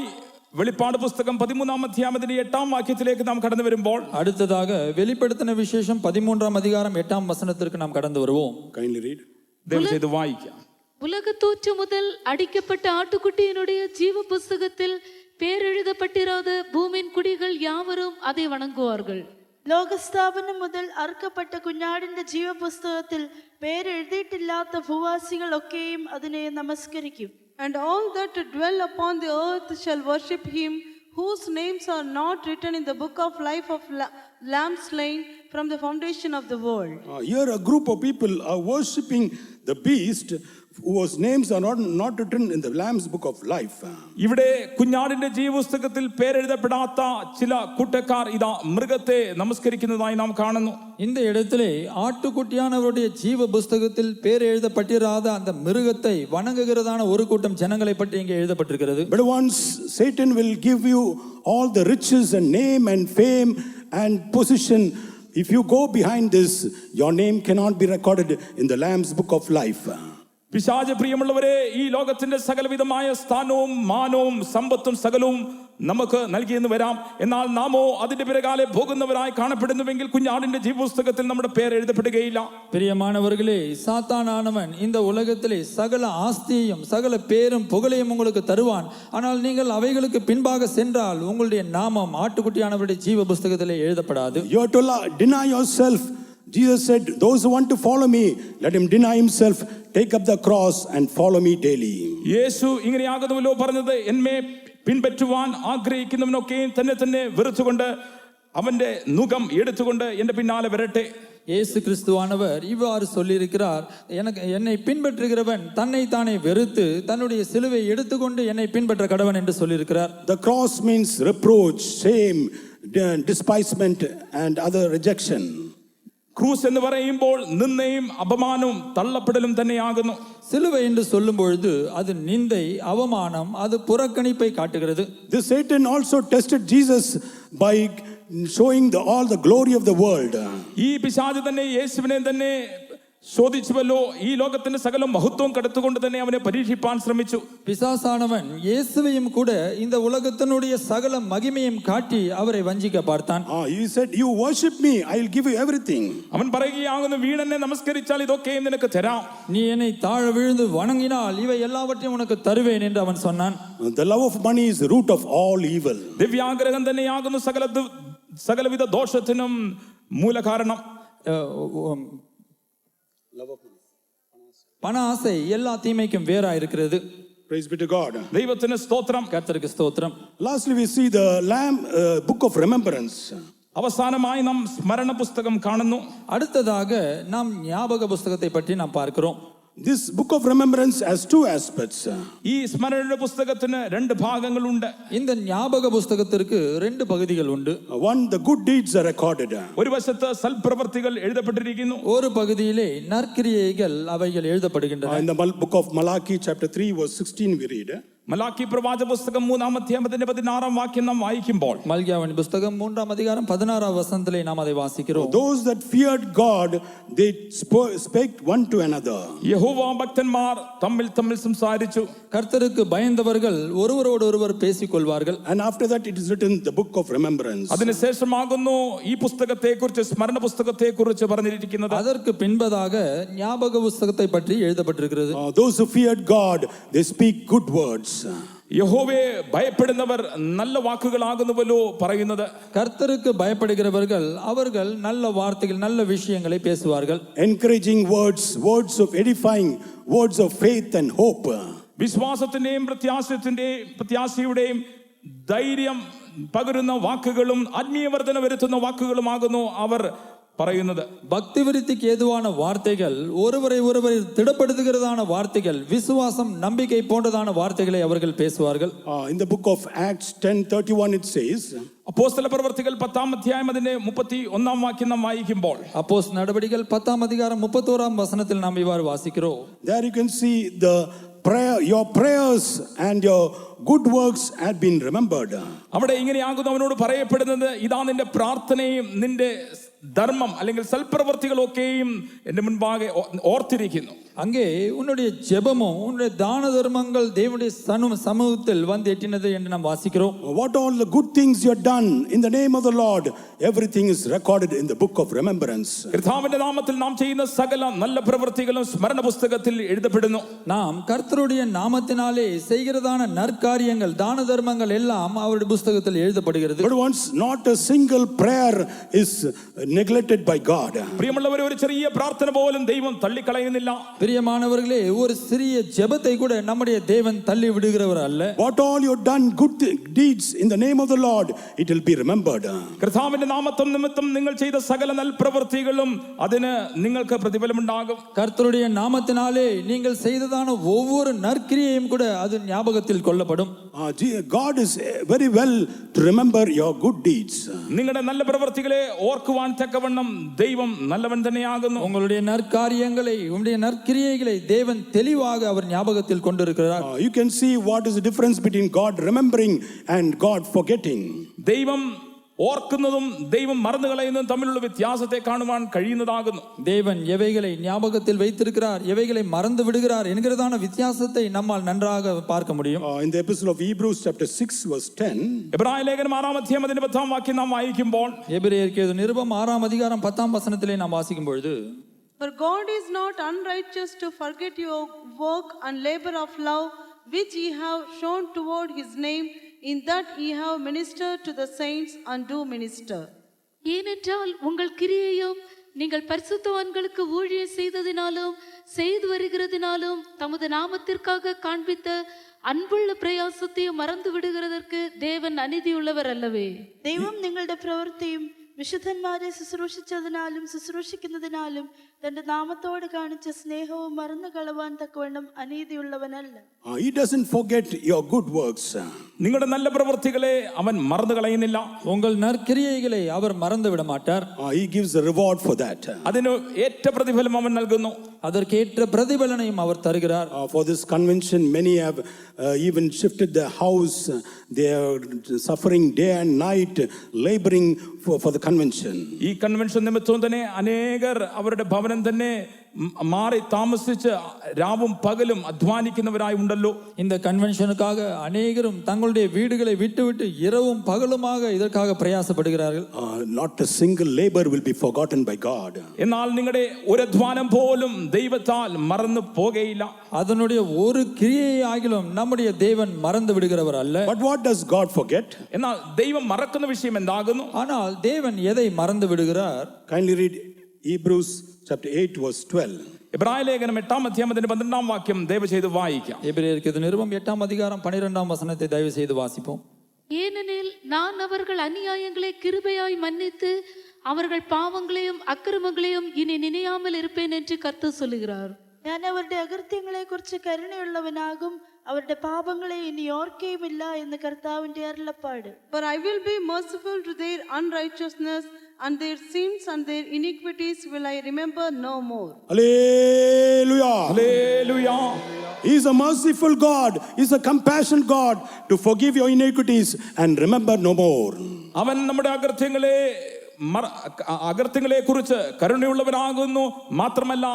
വെളിപ്പാട് പുസ്തകം 13-ാം അധ്യായത്തിന്റെ 8-ാം വാക്യത്തിലേക്ക് നാം കടന്നു വരുമ്പോൾ அடுத்ததாக வெளிப்படுத்தின விசேஷம் 13ஆம் அதிகாரம் 8ஆம் வசனத்திற்கு நாம் கடந்து வருவோம். Kindly read. ദയവ് ചെയ്ത് വായിക്കാം. உலகத்தோற்று முதல் அடிக்கப்பட்ட ஆட்டுக்குட்டியினுடைய ஜீவ புஸ்தகத்தில் பேரெழுதப்பட்டிராத பூமியின் குடிகள் யாவரும் அதை வணங்குவார்கள். ലോകസ്ഥാപനം മുതൽ അറുക്കപ്പെട്ട കുഞ്ഞാടിന്റെ ജീവപുസ്തകത്തിൽ പേരെഴുതിയിട്ടില്ലാത്ത ഭൂവാസികൾ ഒക്കെയും അതിനെ നമസ്കരിക്കും. And all that dwell upon the earth shall worship him, whose names are not written in the book of life of Lamb slain from the foundation of the world. Here a group of people are worshipping the beast whose names are not written in the Lamb's book of life. ഇവിടെ കുഞ്ഞാടിന്റെ ജീവപുസ്തകത്തിൽ പേരെഴുതപ്പെടാത്ത ചില കൂട്ടക്കാർ ഇതാ മൃഗത്തെ നമസ്കരിക്കുന്നതായി നാം കാണുന്നു. இந்த இடத்திலே ஆட்டுக்குட்டியானவருடைய ஜீவ புஸ்தகத்தில் பேர் எழுதப்பட்டிராத அந்த மிருகத்தை வணங்குகிறதான ஒரு கூட்டம் ஜனங்களை பற்றி இங்கே எழுதப்பட்டிருக்கிறது. But once Satan will give you all the riches and name and fame and position, if you go behind this, your name cannot be recorded in the Lamb's book of life. പിശാച പ്രിയമുള്ളവരെ, ഈ ലോകത്തിന്റെ സകലവിധമായ സ്ഥാനവും മാനവും സമ്പത്തും സകലവും നമുക്ക് നൽകിയെന്ന് വരാം. എന്നാൽ നാമോ അതിന്റെ പിറകാലെ പോകുന്നവരായി കാണപ്പെടുന്നുവെങ്കിൽ കുഞ്ഞാടിന്റെ ജീവപുസ്തകത്തിൽ നമ്മുടെ പേര് എഴുതപ്പെടുകയില്ല. பிரியமானவர்களே, சாத்தானானவன் இந்த உலகத்திலே சகல ஆஸ்தியையும் சகல பேரும் புகழையும் உங்களுக்கு தருவான். ஆனால் நீங்கள் அவைகளுக்கு பின்பாக சென்றால் உங்களுடைய நாமம் ஆட்டுக்குட்டியானவருடைய ஜீவ புஸ்தகத்திலே எழுதப்படாது. You have to deny yourself. Jesus said, those who want to follow me, let him deny himself, take up the cross and follow me daily. യേശു ഇങ്ങനെയാകുന്നുവല്ലോ പറഞ്ഞത്, എന്നെ പിൻപറ്റുവാൻ ആഗ്രഹിക്കുന്നവനൊക്കെയും തന്നെ വെറുത്തുകൊണ്ട് അവന്റെ നുകം എടുത്തുകൊണ്ട് എന്റെ പിന്നാലെ വരട്ടെ. இயேசு கிறிஸ்துவானவர் இவ்வாறு சொல்லியிருக்கிறார், என்னை பின்பற்றுகிறவன் தன்னை தானே வெறுத்து தன்னுடைய சிலுவை எடுத்துக்கொண்டு என்னை பின்பற்ற கடவன் என்று சொல்லியிருக்கிறார். The cross means reproach, shame, despisement and other rejection. ക്രൂസ് എന്ന് പറയുമ്പോൾ നിന്ദയും അപമാനവും തള്ളപ്പെടലും തന്നെയാകുന്നു. சிலுவை என்று சொல்லும் பொழுது அது நிந்தை, அவமானம், அது புறக்கணிப்பை காட்டுகிறது. This Satan also tested Jesus by showing all the glory of the world. ഈ പിശാച് തന്നെ യേശുവിനെ തന്നെ ശോധിച്ചുവല്ലോ. ഈ ലോകത്തിന്റെ സകല മഹത്വം കടത്തുകൊണ്ട് തന്നെ അവനെ പരീക്ഷിപ്പാൻ ശ്രമിച്ചു. பிசாசானவன் இயேசுவையும் கூட இந்த உலகத்தினுடைய சகல மகிமையும் காட்டி அவரை வஞ்சிக்க பார்த்தான். He said, you worship me, I will give you everything. അവൻ പറയുകയാകുന്നു, വീണെന്നെ നമസ്കരിച്ചാൽ ഇതൊക്കെയും നിനക്ക് തരാം. நீ என்னை தாழ விழுந்து வணங்கினால் இவை எல்லாவற்றையும் உனக்கு தருவேன் என்று அவன் சொன்னான். The love of money is the root of all evil. ദിവ്യാഗ്രഹം തന്നെയാകുന്നു സകലവിധ ദോഷത്തിനും മൂലകാരണം. பண ஆசை எல்லா தீமைக்கும் வேறா இருக்கிறது. Praise be to God. ദൈവത്തിന് സ്തോത്രം. கர்த்தருக்கு ஸ்தோத்திரம். Lastly we see the Lamb book of remembrance. അവസാനമായി നാം സ്മരണ പുസ്തകം കാണുന്നു. அடுத்ததாக நாம் ஞாபக புஸ்தகத்தை பற்றி நாம் பார்க்கிறோம். This book of remembrance has two aspects. ഈ സ്മരണ പുസ്തകത്തിന് രണ്ട് ഭാഗങ്ങളുണ്ട്. இந்த ஞாபக புஸ்தகத்திற்கு ரெண்டு பகுதிகள் உண்டு. One, the good deeds are recorded. ഒരു വശത്ത് സൽപ്രവർത്തികൾ എഴുതപ്പെട്ടിരിക്കുന്നു. ஒரு பகுதியிலே நற்கிரியைகள் அவைகள் எழுதப்படுகின்றன. In the book of Malachi chapter 3 verse 16 we read. Malachi പ്രവാചക പുസ്തകം 3-ാം നാം വായിക്കുമ്പോൾ மல்கியாவின் புஸ்தகம் 3-ാം வசனத்திலே நாம் அதை வாசிக்கிறோம். Those that feared God, they spake one to another. യഹോവ ഭക്തന്മാർ തമ്മിൽ തമ്മിൽ സംസാരിച്ചു. கர்த்தருக்கு பயந்தவர்கள் ஒருவரோடு ஒருவர் பேசிக் கொள்வார்கள். And after that it is written the book of remembrance. അതിനുശേഷമാകുന്നു ഈ പുസ്തകത്തെക്കുറിച്ച്, സ്മരണ പുസ്തകത്തെക്കുറിച്ച് പറഞ്ഞിരിക്കുന്നത്. அதற்கு பின்பதாக ஞாபக புஸ்தகத்தை பற்றி எழுதப்பட்டிருக்கிறது. Those who feared God, they speak good words. യഹോവയെ ഭയപ്പെടുന്നവർ നല്ല വാക്കുകളാകുന്നുവല്ലോ പറയുന്നത്. கர்த்தருக்கு பயப்படுகிறவர்கள் அவர்கள் நல்ல வார்த்தைகள், நல்ல விஷயங்களை பேசுவார்கள். Encouraging words, words of edifying, words of faith and hope. വിശ്വാസത്തിന്റെയും പ്രത്യാശയുടെയും ധൈര്യം പകരുന്ന വാക്കുകളും ആത്മീയവർദ്ധന വരുത്തുന്ന വാക്കുകളുമാകുന്നു അവർ പറയുന്നത്. பக்தி விருத்திக்கு ஏதுவான வார்த்தைகள், ஒருவரை ஒருவர் திடப்படுத்துகிறதான வார்த்தைகள், விசுவாசம், நம்பிக்கை போன்றதான வார்த்தைகளை அவர்கள் பேசுவார்கள். In the book of Acts 10:31 it says, അപ്പോസ്തല പ്രവൃത്തികൾ 10-ാം അതിന്റെ 31-ാം വാക്യം നാം വായിക്കുമ്പോൾ, அப்போஸ்தலர் நடபடிகள் 10-ாம் அதிகாரம் 31-ாம் வசனத்தில் நாம் இவ்வாறு வாசிக்கிறோம். there you can see the prayer, your prayers and your good works had been remembered. അവിടെ ഇങ്ങനെയാകുന്നു അവനോട് പറയപ്പെടുന്നത്, ഇതാ നിന്റെ പ്രാർത്ഥനയും നിന്റെ ധർമ്മം അല്ലെങ്കിൽ സൽപ്രവർത്തികളൊക്കെയും എന്റെ മുൻപാകെ ഓർത്തിരിക്കുന്നു. அங்கே உன்னுடைய ஜெபமும் உன்னுடைய தான தர்மங்கள் தேவனுடைய சமூகத்தில் வந்து எட்டினது என்று நாம் வாசிக்கிறோம். What all the good things you have done in the name of the Lord, everything is recorded in the book of remembrance. കർത്താവിന്റെ നാമത്തിൽ നാം ചെയ്യുന്ന സകല നല്ല പ്രവൃത്തികളും സ്മരണ പുസ്തകത്തിൽ എഴുതപ്പെടുന്നു. நாம் கர்த்தருடைய நாமத்தினாலே செய்கிறதான நற்காரியங்கள், தான தர்மங்கள் எல்லாம் அவருடைய புஸ்தகத்தில் எழுதப்படுகிறது. But once not a single prayer is neglected by God. പ്രിയമുള്ളവരെ, ഒരു ചെറിയ പ്രാർത്ഥന പോലും ദൈവം തള്ളിക്കളയുന്നില്ല. பிரியமானவர்களே, ஒரு சிறிய ஜெபத்தை கூட நம்முடைய தேவன் தள்ளி விடுகிறவர் அல்ல. What all you have done good deeds in the name of the Lord, it will be remembered. കർത്താവിന്റെ നാമത്തിൽ നിമിത്തം നിങ്ങൾ ചെയ്ത സകല നൽപ്രവൃത്തികളും അതിന് നിങ്ങൾക്ക് പ്രതിഫലമുണ്ടാകും. கர்த்தருடைய நாமத்தினாலே நீங்கள் செய்ததான ஒவ்வொரு நற்கிரியையும் கூட அது ஞாபகத்தில் கொள்ளப்படும். God is very well to remember your good deeds. നിങ്ങളുടെ നല്ല പ്രവൃത്തികളെ ഓർക്കുവാൻ തക്കവണ്ണം ദൈവം നല്ലവൻ തന്നെയാകുന്നു. உங்களுடைய நற்காரியங்களை, உங்களுடைய நற்கிரியைகளை தேவன் தெளிவாக அவர் ஞாபகத்தில் கொண்டிருக்கிறார். You can see what is the difference between God remembering and God forgetting. ദൈവം ഓർക്കുന്നതും ദൈവം മറന്നു കളയുന്നതും തമ്മിലുള്ള വ്യത്യാസത്തെ കാണുവാൻ കഴിയുന്നതാകുന്നു. தேவன் எவைகளை ஞாபகத்தில் வைத்திருக்கிறார், எவைகளை மறந்து விடுகிறார் என்கிறதான வித்தியாசத்தை நம்மால் நன்றாக பார்க்க முடியும். In the epistle of Hebrews chapter 6 verse 10, എബ്രായ ലേഖനം 6-ാം അതിന്റെ 10-ാം വാക്യം നാം വായിക്കുമ്പോൾ, எபிரேயருக்கு எழுதின நிருபம் 6-ாம் அதிகாரம் 10-ாம் வசனத்திலே நாம் வாசிக்கும் பொழுது, For God is not unrighteous to forget your work and labor of love, which ye have shown toward his name, in that ye have ministered to the saints and do minister. ஏனென்றால் உங்கள் கிரியையும் நீங்கள் பரிசுத்தவான்களுக்கு ஊழியம் செய்ததினாலும் செய்து வருகிறதினாலும் தமது நாமத்திற்காக காண்பித்த അൻപുള്ള പ്രയാസത്തെയും മറന്നു വിടുகிறதற்கு ദേവൻ അനീതിയുള്ളവർ അല്ലവേ. ദൈവം നിങ്ങളുടെ പ്രവൃത്തിയും വിശുദ്ധന്മാരെ ശുശ്രൂഷിച്ചതിനാലും ശുശ്രൂഷിക്കുന്നതിനാലും തന്റെ നാമത്തോട് കാണിച്ച സ്നേഹവും മറന്നു കളവാൻ തക്കവണ്ണം അനീതിയുള്ളവനല്ല. He doesn't forget your good works. നിങ്ങളുടെ നല്ല പ്രവൃത്തികളെ അവൻ മറന്നു കളയുന്നില്ല. உங்கள் நற்கிரியைகளை அவர் மறந்து விட மாட்டார். He gives a reward for that. അതിന് ഏറ്റ പ്രതിഫലം അവൻ നൽകുന്നു. அதற்கேற்ற பிரதிபலனையும் அவர் தருகிறார். For this convention, many have even shifted their house. They are suffering day and night, laboring for the convention. ഈ കൺവെൻഷൻ നിമിത്തം തന്നെ അനേകർ അവരുടെ ഭവനം തന്നെ മാറി താമസിച്ച് രാവും പകലും അധ്വാനിക്കുന്നവരായി ഉണ്ടല്ലോ. இந்த கன்வென்ஷனுக்காக அநேகரும் தங்களுடைய வீடுகளை விட்டுவிட்டு இரவும் பகலுமாக இதற்காக பிரயாசப்படுகிறார்கள். Not a single labor will be forgotten by God. എന്നാൽ നിങ്ങളുടെ ഒരു അധ്വാനം പോലും ദൈവത്താൽ മറന്നു പോകയില്ല. அதனுடைய ஒரு கிரியை ஆகிலும் நம்முடைய தேவன் மறந்து விடுகிறவர் அல்ல. But what does God forget? എന്നാൽ ദൈവം മറക്കുന്ന വിഷയം എന്താകുന്നു? ஆனால் தேவன் எதை மறந்து விடுகிறார்? Kindly read Hebrews chapter 8 verse 12. എബ്രായ ലേഖനം 8-ാം അധ്യായത്തിന്റെ 12-ാം വാക്യം ദയവ് ചെയ്ത് വായിക്കാം. எபிரேயருக்கு எழுதின நிருபம் 8-ாம் அதிகாரம் 12-ாம் வசனத்தை தயவு செய்து வாசிப்போம். ஏனெனில் நான் அவர்கள் அநியாயங்களை கிருபையாய் மன்னித்து அவர்கள் பாவங்களையும் அக்கிரமங்களையும் இனி நினையாமல் இருப்பேன் என்று கர்த்தர் சொல்லுகிறார். ഞാൻ അവരുടെ അകൃത്യങ്ങളെ കുറിച്ച് കരുണയുള്ളവനാകും, അവരുടെ പാപങ്ങളെ ഇനി ഓർക്കുകയുമില്ല എന്ന് കർത്താവിന്റെ അരുളപ്പാട്. For I will be merciful to their unrighteousness, and their sins and their iniquities will I remember no more. Hallelujah. Hallelujah. He is a merciful God. He is a compassionate God to forgive your iniquities and remember no more. അവൻ നമ്മുടെ അകൃത്യങ്ങളെ കുറിച്ച് കരുണയുള്ളവനാകുന്നു. മാത്രമല്ല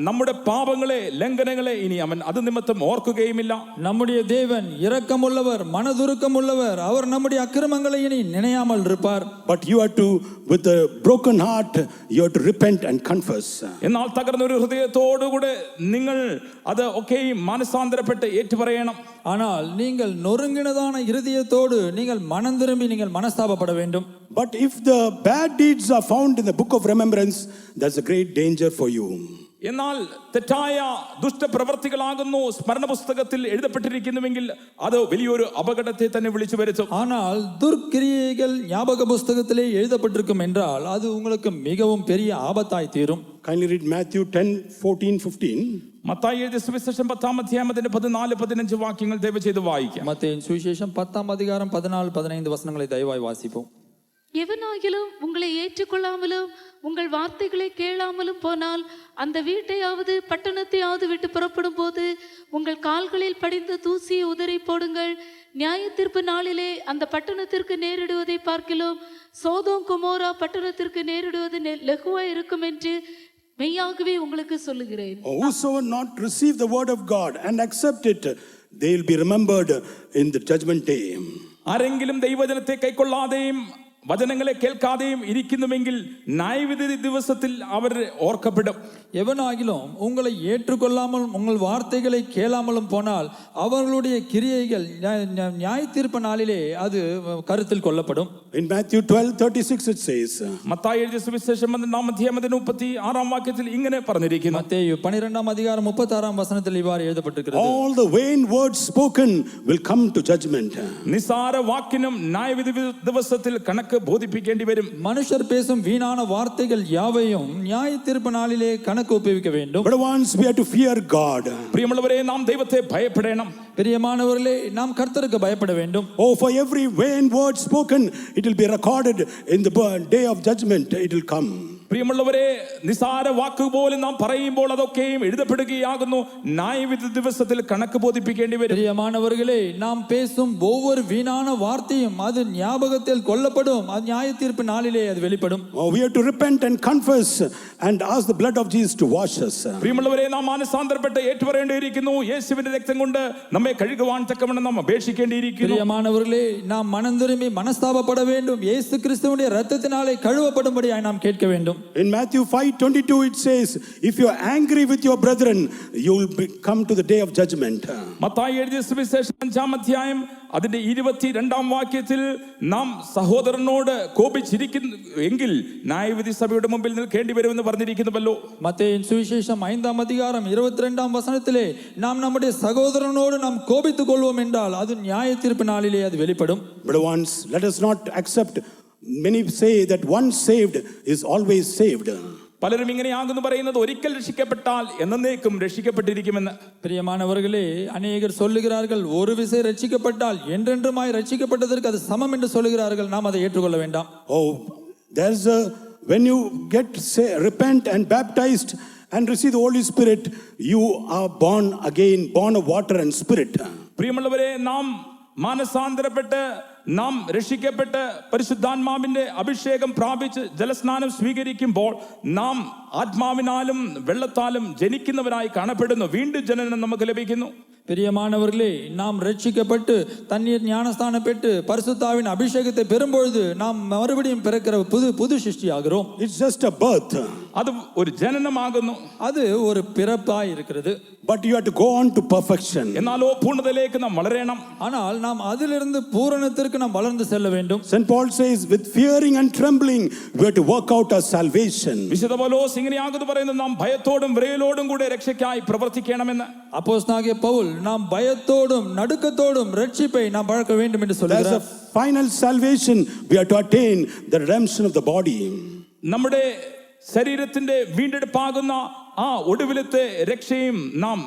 നമ്മുടെ പാപങ്ങളെ, ലംഘനങ്ങളെ ഇനി അവൻ അത് നിമിത്തം ഓർക്കുകയുമില്ല. நம்முடைய தேவன் இரக்கமுள்ளவர், மனதுருக்கமுள்ளவர். அவர் நம்முடைய அக்கிரமங்களை இனி நினையாமல் இருப்பார். But you have to, with a broken heart, you have to repent and confess. എന്നാൽ തകർന്ന ഒരു ഹൃദയത്തോടുകൂടെ നിങ്ങൾ അത് ഒക്കെയും മാനസാന്തരപ്പെട്ട് ഏറ്റുപറയണം. ஆனால் நீங்கள் நொறுங்கினதான இருதயத்தோடு நீங்கள் மனம் திரும்பி நீங்கள் மனஸ்தாபப்பட வேண்டும். But if the bad deeds are found in the book of remembrance, that's a great danger for you. എന്നാൽ തെറ്റായ ദുഷ്ടപ്രവർത്തികളാകുന്നു സ്മരണ പുസ്തകത്തിൽ എഴുതപ്പെട്ടിരിക്കുന്നുവെങ്കിൽ അത് വലിയൊരു അപകടത്തെ തന്നെ വിളിച്ചു വരുത്തും. ஆனால் துர்க்கிரியைகள் ஞாபக புஸ்தகத்திலே எழுதப்பட்டிருக்கும் என்றால் அது உங்களுக்கு மிகவும் பெரிய ஆபத்தாய் தீரும். Kindly read Matthew 10:14-15. മത്തായി എഴുതിയ സുവിശേഷം 10-ാം അധ്യായം 14-15 വാക്യങ്ങൾ ദയവ് ചെയ്ത് വായിക്കാം. மத்தேயு சுவிசேஷம் 10ஆம் அதிகாரம் 14-15 வசனங்களை தயவாய் வாசிப்போம். எவனாகிலும் உங்களை ஏற்றுக்கொள்ளாமலும் உங்கள் வார்த்தைகளை கேளாமலும் போனால் அந்த வீட்டையாவது பட்டணத்தையாவது விட்டு புறப்படும் போது உங்கள் கால்களில் படிந்த தூசியை உதறி போடுங்கள். நியாய தீர்ப்பு நாளிலே அந்த பட்டணத்திற்கு நேரிடுவதை பார்க்கிலும் சோதோம் குமோரா பட்டணத்திற்கு நேரிடுவது லகுவாய் இருக்கும் என்று மெய்யாகவே உங்களுக்கு சொல்லுகிறேன். Whosoever not receive the word of God and accept it, they will be remembered in the judgment day. ആരെങ്കിലും ദൈവവചനത്തെ കൈക്കൊള്ളാതെയും വചനങ്ങളെ കേൾക്കാതെയും ഇരിക്കുന്നുവെങ്കിൽ ന്യായവിധി ദിവസത്തിൽ അവർ ഓർക്കപ്പെടും. எவனாகிலும் உங்களை ஏற்றுக்கொள்ளாமலும் உங்கள் வார்த்தைகளை கேளாமலும் போனால் அவர்களுடைய கிரியைகள் நியாய தீர்ப்பு நாளிலே அது கருத்தில் கொள்ளப்படும். In Matthew 12:36 it says, Mathai എഴുതിയ സുവിശേഷം 1-ാം അധ്യായം 36-ാം വാക്യത്തിൽ ഇങ്ങനെ പറഞ്ഞിരിക്കുന്നു. மத்தேயு 12ஆம் அதிகாரம் 36ஆம் வசனத்தில் இவ்வாறு எழுதப்பட்டிருக்கிறது. all the vain words spoken will come to judgment. നിസാര വാക്കിനും ന്യായവിധി ദിവസത്തിൽ കണക്ക് ബോധിപ്പിക്കേണ്ടി വരും. மனுஷர் பேசும் வீணான வார்த்தைகள் யாவையும் நியாய தீர்ப்பு நாளிலே கணக்கு ஒப்புவிக்க வேண்டும். But once we have to fear God. പ്രിയമുള്ളവരെ, നാം ദൈവത്തെ ഭയപ്പെടണം. பிரியமானவர்களே, நாம் கர்த்தருக்கு பயப்பட வேண்டும். Oh, for every vain word spoken, it will be recorded in the day of judgment. It will come. പ്രിയമുള്ളവരെ, നിസാര വാക്ക് പോലും നാം പറയുമ്പോൾ അതൊക്കെയും എഴുതപ്പെടുകയാകുന്നു. ന്യായവിധി ദിവസത്തിൽ കണക്ക് ബോധിപ്പിക്കേണ്ടി വരും. பிரியமானவர்களே, நாம் பேசும் ஒவ்வொரு வீணான வார்த்தையும் அது ஞாபகத்தில் கொள்ளப்படும். அது நியாய தீர்ப்பு நாளிலே அது வெளிப்படும். Oh, we have to repent and confess and ask the blood of Jesus to wash us. പ്രിയമുള്ളവരെ, നാം മാനസാന്തരപ്പെട്ട് ഏറ്റുപറയേണ്ടിയിരിക്കുന്നു. യേശുവിന്റെ രക്തം കൊണ്ട് നമ്മെ കഴുകുവാൻ തക്കവണ്ണം നാം അപേക്ഷിക്കേണ്ടിയിരിക്കുന്നു. பிரியமானவர்களே, நாம் மனம் திரும்பி மனஸ்தாபப்பட வேண்டும். இயேசு கிறிஸ்துவினுடைய இரத்தத்தினாலே கழுவப்படும்படியாய் நாம் கேட்க வேண்டும். In Matthew 5:22 it says, if you are angry with your brethren, you will come to the day of judgment. Mathai എഴുതിയ സുവിശേഷം 5-ാം അധ്യായം അതിന്റെ 22-ാം വാക്യത്തിൽ നാം സഹോദരനോട് കോപിച്ചിരിക്കുന്നു എങ്കിൽ ന്യായവിധി സഭയുടെ മുമ്പിൽ നിൽക്കേണ്ടി വരുമെന്ന് പറഞ്ഞിരിക്കുന്നുവല്ലോ. மத்தேயின் சுவிசேஷம் 5ஆம் அதிகாரம் 22ஆம் வசனத்திலே நாம் நம்முடைய சகோதரனோடு நாம் கோபித்துக் கொள்வோம் என்றால் அது நியாய தீர்ப்பு நாளிலே அது வெளிப்படும். But once, let us not accept. Many say that once saved is always saved. പലരും ഇങ്ങനെയാകുന്നു പറയുന്നത് ഒരിക്കൽ രക്ഷിക്കപ്പെട്ടാൽ എന്നേക്കും രക്ഷിക്കപ്പെട്ടിരിക്കുമെന്ന്. பிரியமானவர்களே, அநேகர் சொல்லுகிறார்கள் ஒரு விசை ரட்சிக்கப்பட்டால் என்றென்றுமாய் ரட்சிக்கப்பட்டதற்கு அது சமம் என்று சொல்லுகிறார்கள். நாம் அதை ஏற்றுக்கொள்ள வேண்டாம். Oh, there's a, when you repent and baptized and receive the Holy Spirit, you are born again, born of water and spirit. പ്രിയമുള്ളവരെ, നാം മാനസാന്തരപ്പെട്ട് നാം രക്ഷിക്കപ്പെട്ട് പരിശുദ്ധാത്മാവിന്റെ അഭിഷേകം പ്രാപിച്ച് ജലസ്നാനം സ്വീകരിക്കുമ്പോൾ നാം ആത്മാവിനാലും വെള്ളത്താലും ജനിക്കുന്നവരായി കാണപ്പെടുന്നു. വീണ്ടും ജനനം നമുക്ക് ലഭിക്കുന്നു. பிரியமானவர்களே, நாம் ரட்சிக்கப்பட்டு தண்ணீர் ஞானஸ்தானம் பெற்று பரிசுத்தாவின் அபிஷேகத்தை பெறும்பொழுது நாம் மறுபடியும் பிறக்கிற புது சிருஷ்டி ஆகிறோம். It's just a birth. അത് ഒരു ജനനമാകുന്നു. அது ஒரு பிறப்பாய் இருக்கிறது. But you have to go on to perfection. എന്നാലോ പൂർണ്ണതയിലേക്ക് നാം വളരണം. ஆனால் நாம் அதிலிருந்து பூரணத்திற்கு நாம் வளர்ந்து செல்ல வேண்டும். St. Paul says, with fearing and trembling, we have to work out our salvation. വിശുദ്ധ പൗലോസ് ഇങ്ങനെയാകുന്നു പറയുന്നത്, നാം ഭയത്തോടും വിറയലോടും കൂടെ രക്ഷയ്ക്കായി പ്രവർത്തിക്കണമെന്ന്. அப்போஸ்தலனாகிய பவுல் நாம் பயத்தோடும் நடுக்கத்தோடும் ரட்சிப்பை நாம் பழக்க வேண்டும் என்று There's சொல்கிறார். a final salvation. We have to attain the redemption of the body. നമ്മുടെ ശരീരത്തിന്റെ വീണ്ടെടുപ്പാകുന്ന ആ ഒടുവിലത്തെ രക്ഷയും നാം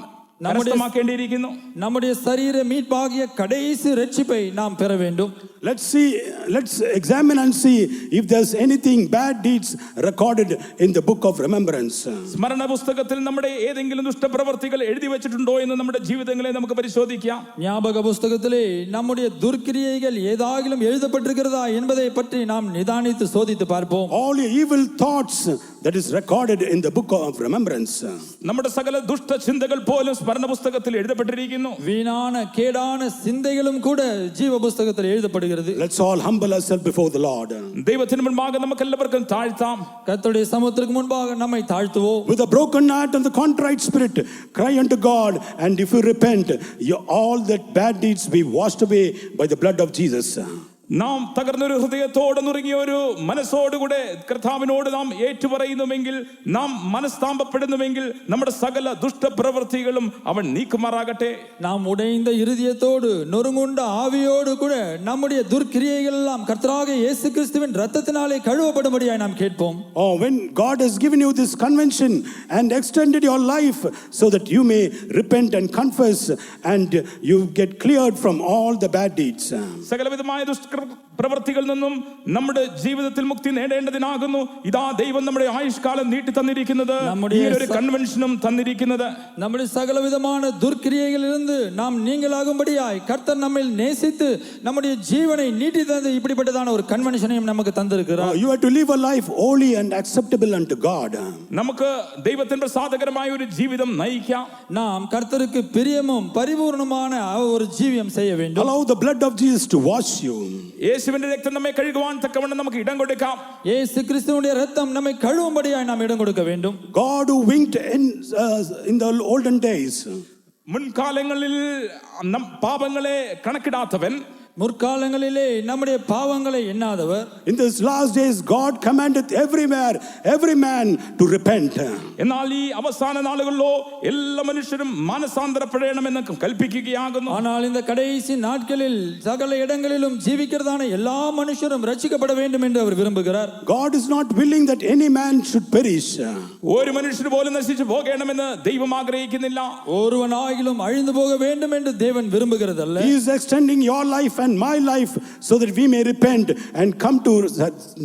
കരസ്ഥമാക്കേണ്ടിയിരിക്കുന്നു. நம்முடைய சரீர மீட்பாகிய கடைசி ரட்சிப்பை நாம் பெற வேண்டும். Let's examine and see if there's anything bad deeds recorded in the book of remembrance. സ്മരണ പുസ്തകത്തിൽ നമ്മുടെ ഏതെങ്കിലും ദുഷ്ടപ്രവർത്തികൾ എഴുതി വെച്ചിട്ടുണ്ടോ എന്ന് നമ്മുടെ ജീവിതങ്ങളെ നമുക്ക് പരിശോധിക്കാം. ஞாபக புஸ்தகத்திலே நம்முடைய துர்க்கிரியைகள் ஏதாகிலும் எழுதப்பட்டிருக்கிறதா என்பதை பற்றி நாம் நிதானித்து சோதித்து பார்ப்போம். All your evil thoughts that is recorded in the book of remembrance. നമ്മുടെ സകല ദുഷ്ട ചിന്തകൾ പോലും സ്മരണ പുസ്തകത്തിൽ എഴുതപ്പെട്ടിരിക്കുന്നു. வீணான கேடான சிந்தைகளும் கூட ஜீவ புஸ்தகத்தில் எழுதப்படுகிறது. Let's all humble ourselves before the Lord. ദൈവത്തിന് മുൻപാകെ നമുക്ക് എല്ലാവർക്കും താഴ്ത്താം. கர்த்தருடைய சமூகத்திற்கு முன்பாக நம்மை தாழ்த்துவோம். With a broken heart and the contrite spirit, cry unto God, and if you repent, all that bad deeds be washed away by the blood of Jesus. നാം തകർന്നൊരു ഹൃദയത്തോടെ നുറുങ്ങിയ ഒരു മനസ്സോടുകൂടെ കർത്താവിനോട് നാം ഏറ്റുപറയുന്നുവെങ്കിൽ, നാം മനസ്താപപ്പെടുന്നുവെങ്കിൽ നമ്മുടെ സകല ദുഷ്ടപ്രവൃത്തികളും അവൻ നീക്കുമാറാകട്ടെ. நாம் உடைந்த இருதயத்தோடு நொறுங்குண்ட ஆவியோடு கூட நம்முடைய துர்க்கிரியைகள் எல்லாம் கர்த்தராகிய இயேசு கிறிஸ்துவின் இரத்தத்தினாலே கழுவப்படும்படியாய் நாம் கேட்போம். Oh, when God has given you this convention and extended your life so that you may repent and confess and you get cleared from all the bad deeds. സകലവിധമായ പ്രവൃത്തികളിൽ നിന്നും നമ്മുടെ ജീവിതത്തിൽ മുക്തി നേടേണ്ടതിനാകുന്നു ഇതാ ദൈവം നമ്മുടെ ആയുഷ്കാലം നീട്ടി തന്നിരിക്കുന്നത്, ഈ ഒരു കൺവെൻഷനും തന്നിരിക്കുന്നത്. நம்முடைய சகலவிதமான துர்க்கிரியைகளிலிருந்து நாம் நீங்களாகும்படியாய் கர்த்தர் நம்மை நேசித்து நம்முடைய ஜீவனை நீட்டி தந்து இப்படிப்பட்டதான ஒரு கன்வென்ஷனையும் நமக்கு தந்திருக்கிறார். You have to live a life holy and acceptable unto God. നമുക്ക് ദൈവത്തിന് പ്രസാദകരമായ ഒരു ജീവിതം നയിക്കാം. நாம் கர்த்தருக்கு பிரியமும் பரிபூர்ணமான ஒரு ஜீவியம் செய்ய வேண்டும். Allow the blood of Jesus to wash you. യേശുവിന്റെ രക്തം നമ്മെ കഴുകുവാൻ തക്കവണ്ണം നമുക്ക് ഇടം കൊടുക്കാം. இயேசு கிறிஸ்துவினுடைய இரத்தம் நம்மை கழுவும்படியாய் நாம் இடம் கொடுக்க வேண்டும். God who winked in the olden days. മുൻകാലങ്ങളിൽ പാപങ്ങളെ കണക്കിടാത്തവൻ, முற்காலங்களிலே நம்முடைய பாவங்களை எண்ணாதவர், in these last days God commanded every man to repent. എന്നാൽ ഈ അവസാന നാളുകളിലോ എല്ലാ മനുഷ്യരും മാനസാന്തരപ്പെടണമെന്ന് കൽപ്പിക്കുകയാകുന്നു. ஆனால் இந்த கடைசி நாட்களில் சகல இடங்களிலும் ஜீவிக்கிறதான எல்லா மனுஷரும் ரட்சிக்கப்பட வேண்டும் என்று அவர் விரும்புகிறார். God is not willing that any man should perish. ഒരു മനുഷ്യർ പോലും നശിച്ചു പോകണമെന്ന് ദൈവം ആഗ്രഹിക്കുന്നില്ല. ஒருவனாகிலும் அழிந்து போக வேண்டும் என்று தேவன் விரும்புகிறதல்ல. He is extending your life and my life so that we may repent and come to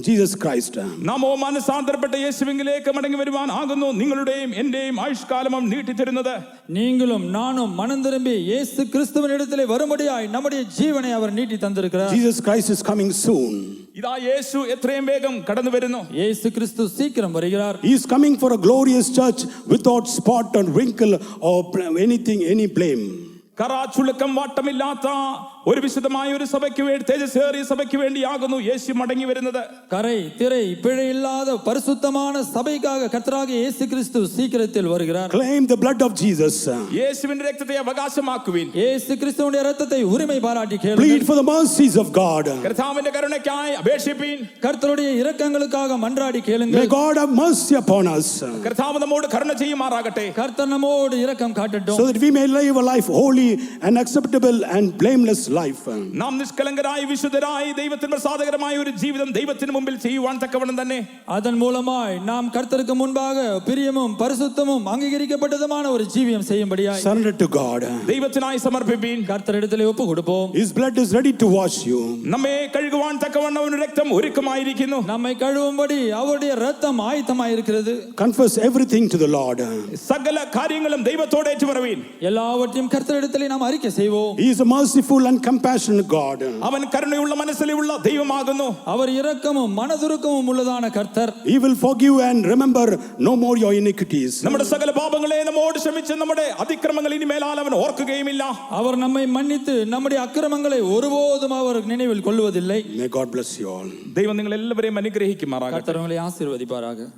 Jesus Christ. നാമോ മാനസാന്തരപ്പെട്ട യേശുവിലേക്ക് മടങ്ങി വരുവാൻ ആകുന്നു നിങ്ങളുടെയും എന്റെയും ആയുഷ്കാലം നീട്ടി തരുന്നത്. நீங்களும் நானும் மனம் திரும்பி இயேசு கிறிஸ்துவின் இடத்திலே வரும்படியாய் நம்முடைய ஜீவனை அவர் நீட்டி தந்திருக்கிறார். Jesus Christ is coming soon. ഇതാ യേശു എത്രയും വേഗം കടന്നു വരുന്നു. இயேசு கிறிஸ்து சீக்கிரம் வருகிறார். He is coming for a glorious church without spot or wrinkle or any blame. കറാച്ചുളുക്കം വാട്ടമില്ലാത്ത ഒരു വിശുദ്ധമായ ഒരു സഭയ്ക്ക് വേണ്ടി, തേജസ്സേറിയ സഭയ്ക്ക് വേണ്ടിയാകുന്നു യേശു മടങ്ങി വരുന്നത്. கரை திரை பிழை இல்லாத பரிசுத்தமான சபைக்காக கர்த்தராகிய இயேசு கிறிஸ்து சீக்கிரத்தில் வருகிறார். Claim the blood of Jesus. യേശുവിന്റെ രക്തത്തെ അവകാശമാക്കുവിൻ. இயேசு கிறிஸ்துவின் இரத்தத்தை உரிமை பாராட்டி Plead கேளுங்கள். for the mercies of God. കർത്താവിന്റെ കരുണയ്ക്കായി അപേക്ഷിപ്പീൻ. கர்த்தருடைய இரக்கங்களுக்காக மன்றாடி May கேளுங்கள். God have mercy upon us കർത്താവ് നമ്മോട് കരുണ ചെയ്യുമാറാകട്ടെ. கர்த்தர் நம்மோடு இரக்கம் காட்டட்டும். so that we may live a life holy and acceptable and blameless life. നാം നിഷ്കളങ്കരായി വിശുദ്ധരായി ദൈവത്തിന് പ്രസാദകരമായ ഒരു ജീവിതം ദൈവത്തിന് മുമ്പിൽ ചെയ്യുവാൻ തക്കവണ്ണം തന്നെ அதன் மூலமாய் நாம் கர்த்தருக்கு முன்பாக பிரியமும் பரிசுத்தமும் அங்கீகரிக்கப்பட்டதுமான ஒரு ஜீவியம் செய்யும்படியாய் Surrender to God. ദൈവത്തിനായി സമർപ്പിപ്പീൻ. கர்த்தரிடத்திலே ஒப்பு கொடுப்போம். His blood is ready to wash you. നമ്മെ കഴുകുവാൻ തക്കവണ്ണം അവന്റെ രക്തം ഒരുക്കമായിരിക്കുന്നു. நம்மை கழுவும்படி அவருடைய இரத்தம் ஆயத்தமாய் இருக்கிறது. Confess everything to the Lord. സകല കാര്യങ്ങളും ദൈവത്തോട് ഏറ്റുപറവീൻ. எல்லாவற்றையும் கர்த்தரிடத்திலே நாம் அறிக்கை செய்வோம். He is a merciful and compassionate God. അവൻ കരുണയുള്ള മനസ്സിലുള്ള ദൈവമാകുന്നു. அவர் இரக்கமும் மனதுருக்கமும் உள்ளதான கர்த்தர். He will forgive and remember no more your iniquities. നമ്മുടെ സകല പാപങ്ങളെ നമ്മോട് ക്ഷമിച്ച് നമ്മുടെ അതിക്രമങ്ങൾ ഇനി മേലാൽ അവൻ ഓർക്കുകയുമില്ല. அவர் நம்மை மன்னித்து நம்முடைய அக்கிரமங்களை ஒருபோதும் அவர் நினைவில் கொள்வதில்லை. May God bless you all. ദൈവം നിങ്ങൾ എല്ലാവരെയും അനുഗ്രഹിക്കുമാറാകട്ടെ. கர்த்தர் உங்களை ஆசீர்வதிப்பாராக.